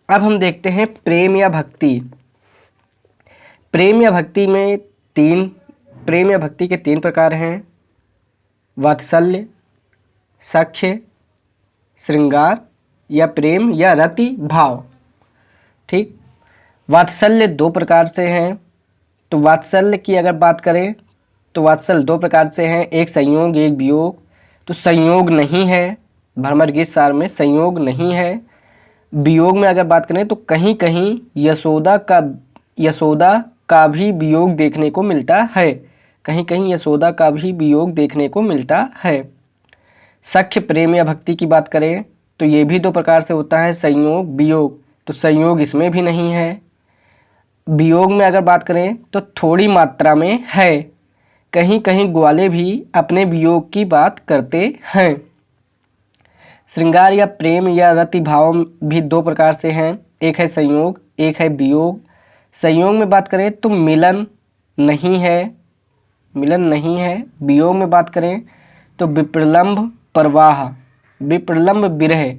B: अब हम देखते हैं प्रेम या भक्ति। प्रेम या भक्ति के 3 प्रकार हैं, वात्सल्य, सख्य, श्रृंगार या प्रेम या रति भाव। ठीक। वात्सल्य 2 प्रकार से हैं। तो वात्सल्य की अगर बात करें तो वात्सल दो प्रकार से हैं, एक संयोग एक वियोग। तो संयोग नहीं है, भ्रमर गीत सार में संयोग नहीं है। वियोग में अगर बात करें तो कहीं कहीं यशोदा का भी वियोग देखने को मिलता है, कहीं कहीं यशोदा का भी वियोग देखने को मिलता है। सख्य प्रेम या भक्ति की बात करें तो ये भी दो प्रकार से होता है, संयोग वियोग। तो संयोग इसमें भी नहीं है। वियोग में अगर बात करें तो थोड़ी मात्रा में है, कहीं कहीं ग्वाले भी अपने वियोग की बात करते हैं। श्रृंगार या प्रेम या रति भाव भी दो प्रकार से हैं, एक है संयोग एक है वियोग। संयोग में बात करें तो मिलन नहीं है, मिलन नहीं है। वियोग में बात करें तो विप्रलंभ प्रवाह, विप्रलंभ विरह,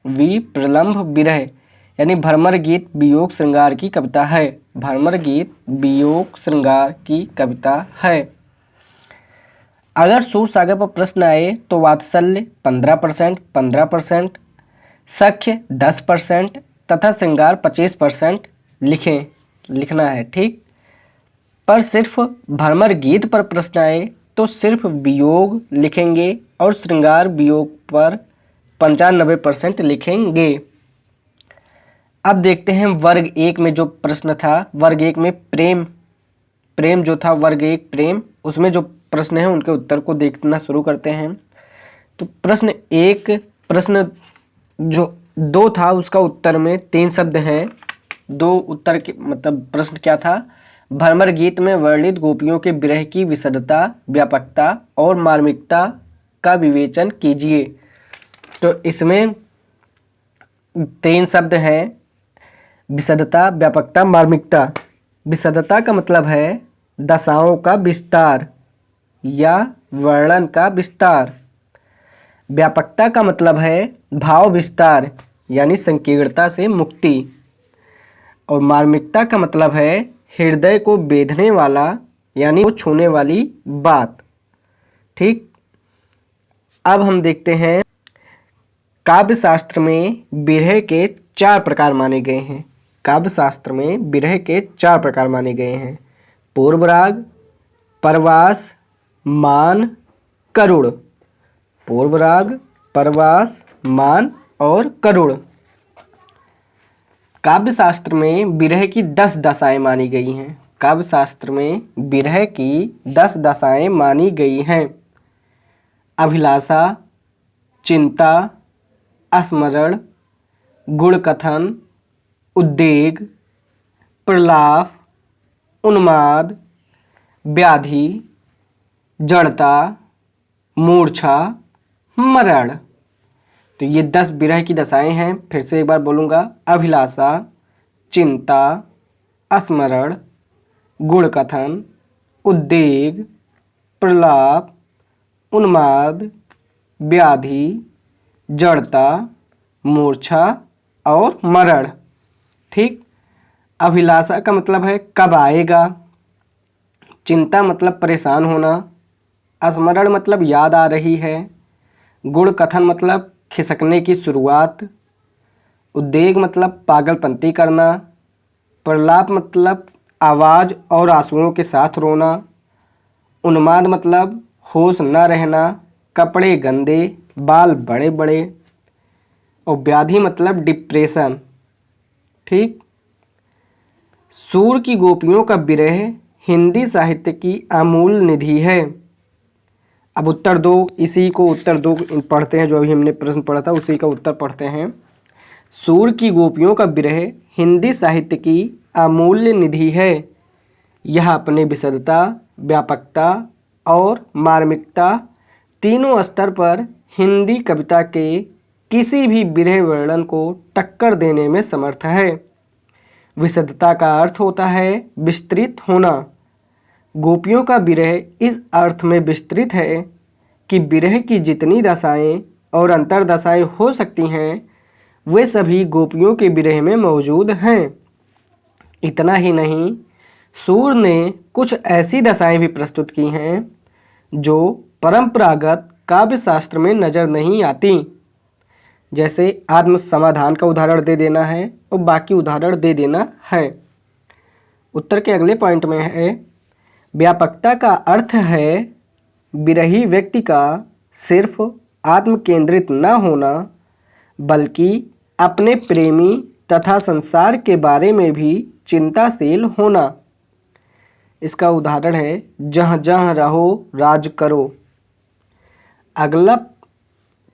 B: विप्रलंभ विरह, यानी भ्रमर गीत वियोग श्रृंगार की कविता है, भ्रमर गीत वियोग श्रृंगार की कविता है। अगर सूरसागर पर प्रश्न आए तो वात्सल्य 15%, 15%, सख्य 10% तथा श्रृंगार 25% लिखना है, ठीक। पर सिर्फ भ्रमर गीत पर प्रश्न आए तो सिर्फ वियोग लिखेंगे और श्रृंगार वियोग पर 95% लिखेंगे। अब देखते हैं वर्ग 1 में जो प्रश्न था, वर्ग 1 में प्रेम जो था, वर्ग 1 प्रेम, उसमें जो प्रश्न है उनके उत्तर को देखना शुरू करते हैं। तो प्रश्न जो 2 था उसका उत्तर में 3 शब्द हैं। 2 उत्तर के मतलब प्रश्न क्या था, भ्रमर गीत में वर्णित गोपियों के विरह की विशदता, व्यापकता और मार्मिकता का विवेचन कीजिए। तो इसमें 3 शब्द हैं, विशदता, व्यापकता, मार्मिकता। विशदता का मतलब है दशाओं का विस्तार या वर्णन का विस्तार। व्यापकता का मतलब है भाव विस्तार यानी संकीर्णता से मुक्ति। और मार्मिकता का मतलब है हृदय को बेधने वाला यानी वो छूने वाली बात, ठीक। अब हम देखते हैं काव्य शास्त्र में विरह के 4 प्रकार माने गए हैं। काव्य शास्त्र में विरह के 4 प्रकार माने गए हैं, पूर्वराग, परवास, मान, करुण। पूर्वराग, परवास, मान और करुण। काव्य शास्त्र में विरह की 10 दशाएं मानी गई हैं। काव्य शास्त्र में विरह की 10 दशाएं मानी गई हैं। अभिलाषा, चिंता, स्मरण, गुणकथन, उद्वेग, प्रलाप, उन्माद, व्याधि, जड़ता, मूर्छा, मरण। तो ये 10 विरह की दशाएं हैं। फिर से एक बार बोलूँगा, अभिलाषा, चिंता, स्मरण, गुणकथन, उद्वेग, प्रलाप, उन्माद, व्याधि, जड़ता, मूर्छा और मरण, ठीक। अभिलाषा का मतलब है कब आएगा, चिंता मतलब परेशान होना, स्मरण मतलब याद आ रही है, गुण कथन मतलब खिसकने की शुरुआत, उद्वेग मतलब पागलपंती करना, प्रलाप मतलब आवाज़ और आंसुओं के साथ रोना, उन्माद मतलब होश न रहना, कपड़े गंदे, बाल बड़े बड़े, और व्याधि मतलब डिप्रेशन, ठीक। सूर की गोपियों का विरह हिंदी साहित्य की अमूल्य निधि है। अब उत्तर दो, इसी को उत्तर दो पढ़ते हैं, जो अभी हमने प्रश्न पढ़ा था उसी का उत्तर पढ़ते हैं। सूर की गोपियों का विरह हिंदी साहित्य की अमूल्य निधि है। यह अपने विशदता, व्यापकता और मार्मिकता तीनों स्तर पर हिंदी कविता के किसी भी विरह वर्णन को टक्कर देने में समर्थ है। विशदता का अर्थ होता है विस्तृत होना। गोपियों का विरह इस अर्थ में विस्तृत है कि विरह की जितनी दशाएं और अंतरदशाएं हो सकती हैं वे सभी गोपियों के विरह में मौजूद हैं। इतना ही नहीं, सूर ने कुछ ऐसी दशाएं भी प्रस्तुत की हैं जो परंपरागत काव्य शास्त्र में नज़र नहीं आती। जैसे आत्म समाधान का उदाहरण दे देना है और बाकी उदाहरण दे देना है। उत्तर के अगले पॉइंट में है, व्यापकता का अर्थ है विरही व्यक्ति का सिर्फ आत्मकेंद्रित न होना, बल्कि अपने प्रेमी तथा संसार के बारे में भी चिंताशील होना। इसका उदाहरण है जहाँ जहाँ रहो राज करो। अगला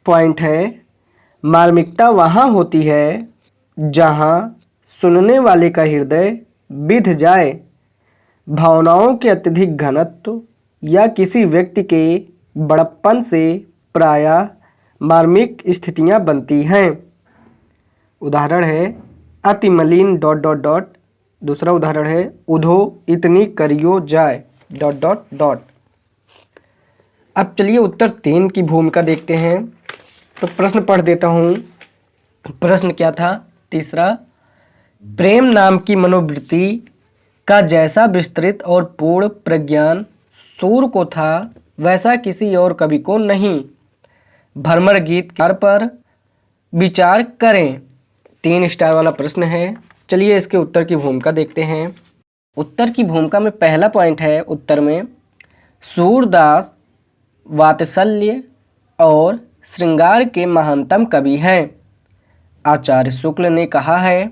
B: पॉइंट है मार्मिकता वहाँ होती है जहाँ सुनने वाले का हृदय बिध जाए। भावनाओं के अत्यधिक घनत्व या किसी व्यक्ति के बड़प्पन से प्रायः मार्मिक स्थितियाँ बनती हैं। उदाहरण है अति मलिन ... दूसरा उदाहरण है उधो इतनी करियो जाए ... अब चलिए उत्तर 3 की भूमिका देखते हैं। तो प्रश्न पढ़ देता हूँ। प्रश्न क्या था? तीसरा, प्रेम नाम की मनोवृत्ति का जैसा विस्तृत और पूर्ण प्रज्ञान सूर को था, वैसा किसी और कवि को नहीं। भ्रमर गीत पर विचार करें। 3 स्टार वाला प्रश्न है। चलिए इसके उत्तर की भूमिका देखते हैं। उत्तर की भूमिका में पहला पॉइंट है, उत्तर में सूरदास वात्सल्य और श्रृंगार के महानतम कवि हैं। आचार्य शुक्ल ने कहा है,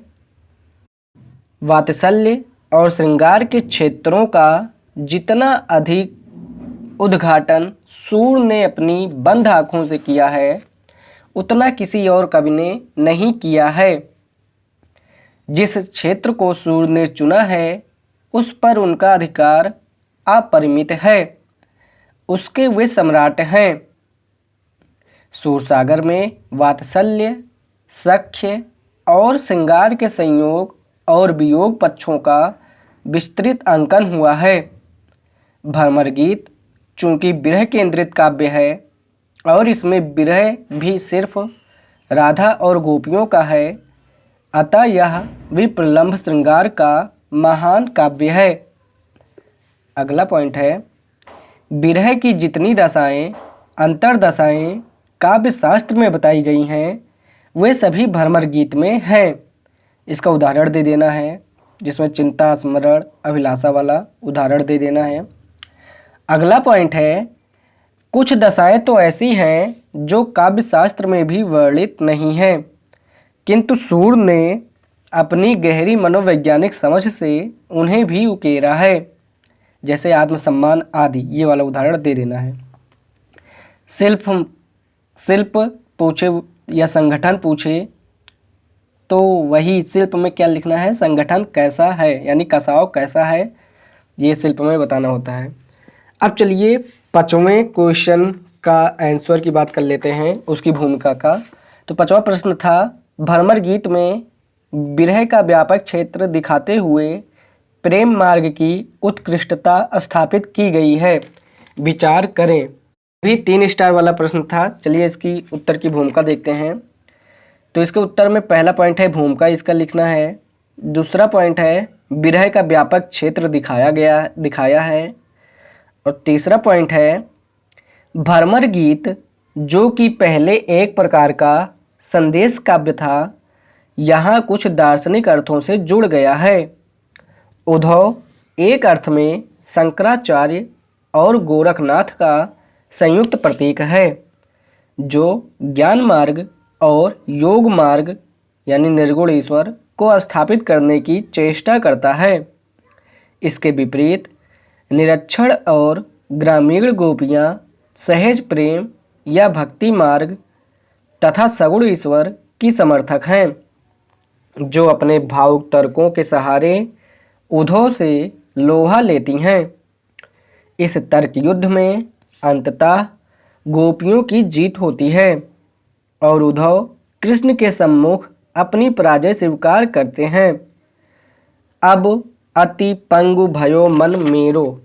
B: वात्सल्य और श्रृंगार के क्षेत्रों का जितना अधिक उद्घाटन सूर ने अपनी बंद आँखों से किया है, उतना किसी और कवि ने नहीं किया है। जिस क्षेत्र को सूर ने चुना है, उस पर उनका अधिकार अपरिमित है। उसके वे सम्राट हैं। सूरसागर में वात्सल्य, सख्य और श्रृंगार के संयोग और वियोग पक्षों का विस्तृत अंकन हुआ है। भ्रमर गीत चूँकि विरह केंद्रित काव्य है और इसमें विरह भी सिर्फ राधा और गोपियों का है, अतः यह विप्रलंभ श्रृंगार का महान काव्य है। अगला पॉइंट है, विरह की जितनी दशाएं अंतर्दशाएं काव्य शास्त्र में बताई गई हैं, वे सभी भ्रमर गीत में हैं। इसका उदाहरण दे देना है, जिसमें चिंता, स्मरण, अभिलाषा वाला उदाहरण दे देना है। अगला पॉइंट है, कुछ दशाएं तो ऐसी हैं जो काव्य शास्त्र में भी वर्णित नहीं हैं, किंतु सूर ने अपनी गहरी मनोवैज्ञानिक समझ से उन्हें भी उकेरा है, जैसे आत्मसम्मान आदि। ये वाला उदाहरण दे देना है। शिल्प पूछे या संगठन पूछे तो वही शिल्प में क्या लिखना है, संगठन कैसा है, यानी कसाव कैसा है, ये शिल्प में बताना होता है। अब चलिए 5वें क्वेश्चन का आंसर की बात कर लेते हैं, उसकी भूमिका का। तो 5वां प्रश्न था, भ्रमर गीत में विरह का व्यापक क्षेत्र दिखाते हुए प्रेम मार्ग की उत्कृष्टता स्थापित की गई है, विचार करें। भी 3 स्टार वाला प्रश्न था। चलिए इसकी उत्तर की भूमिका देखते हैं। तो इसके उत्तर में पहला पॉइंट है भूमिका, इसका लिखना है। दूसरा पॉइंट है विरह का व्यापक क्षेत्र दिखाया है। और तीसरा पॉइंट है भ्रमर गीत जो कि पहले एक प्रकार का संदेश काव्य था, यहाँ कुछ दार्शनिक अर्थों से जुड़ गया है। उद्धव एक अर्थ में शंकराचार्य और गोरखनाथ का संयुक्त प्रतीक है, जो ज्ञान मार्ग और योग मार्ग यानी निर्गुण ईश्वर को स्थापित करने की चेष्टा करता है। इसके विपरीत निरक्षर और ग्रामीण गोपियाँ सहज प्रेम या भक्ति मार्ग तथा सगुण ईश्वर की समर्थक हैं, जो अपने भावुक तर्कों के सहारे उद्धव से लोहा लेती हैं। इस तर्क युद्ध में अंततः गोपियों की जीत होती है और उद्धव कृष्ण के सम्मुख अपनी पराजय स्वीकार करते हैं। अब अति पंगु भयो मन मेरो ...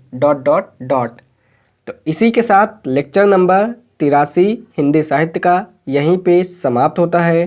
B: तो इसी के साथ लेक्चर नंबर 83 हिंदी साहित्य का यहीं पे समाप्त होता है।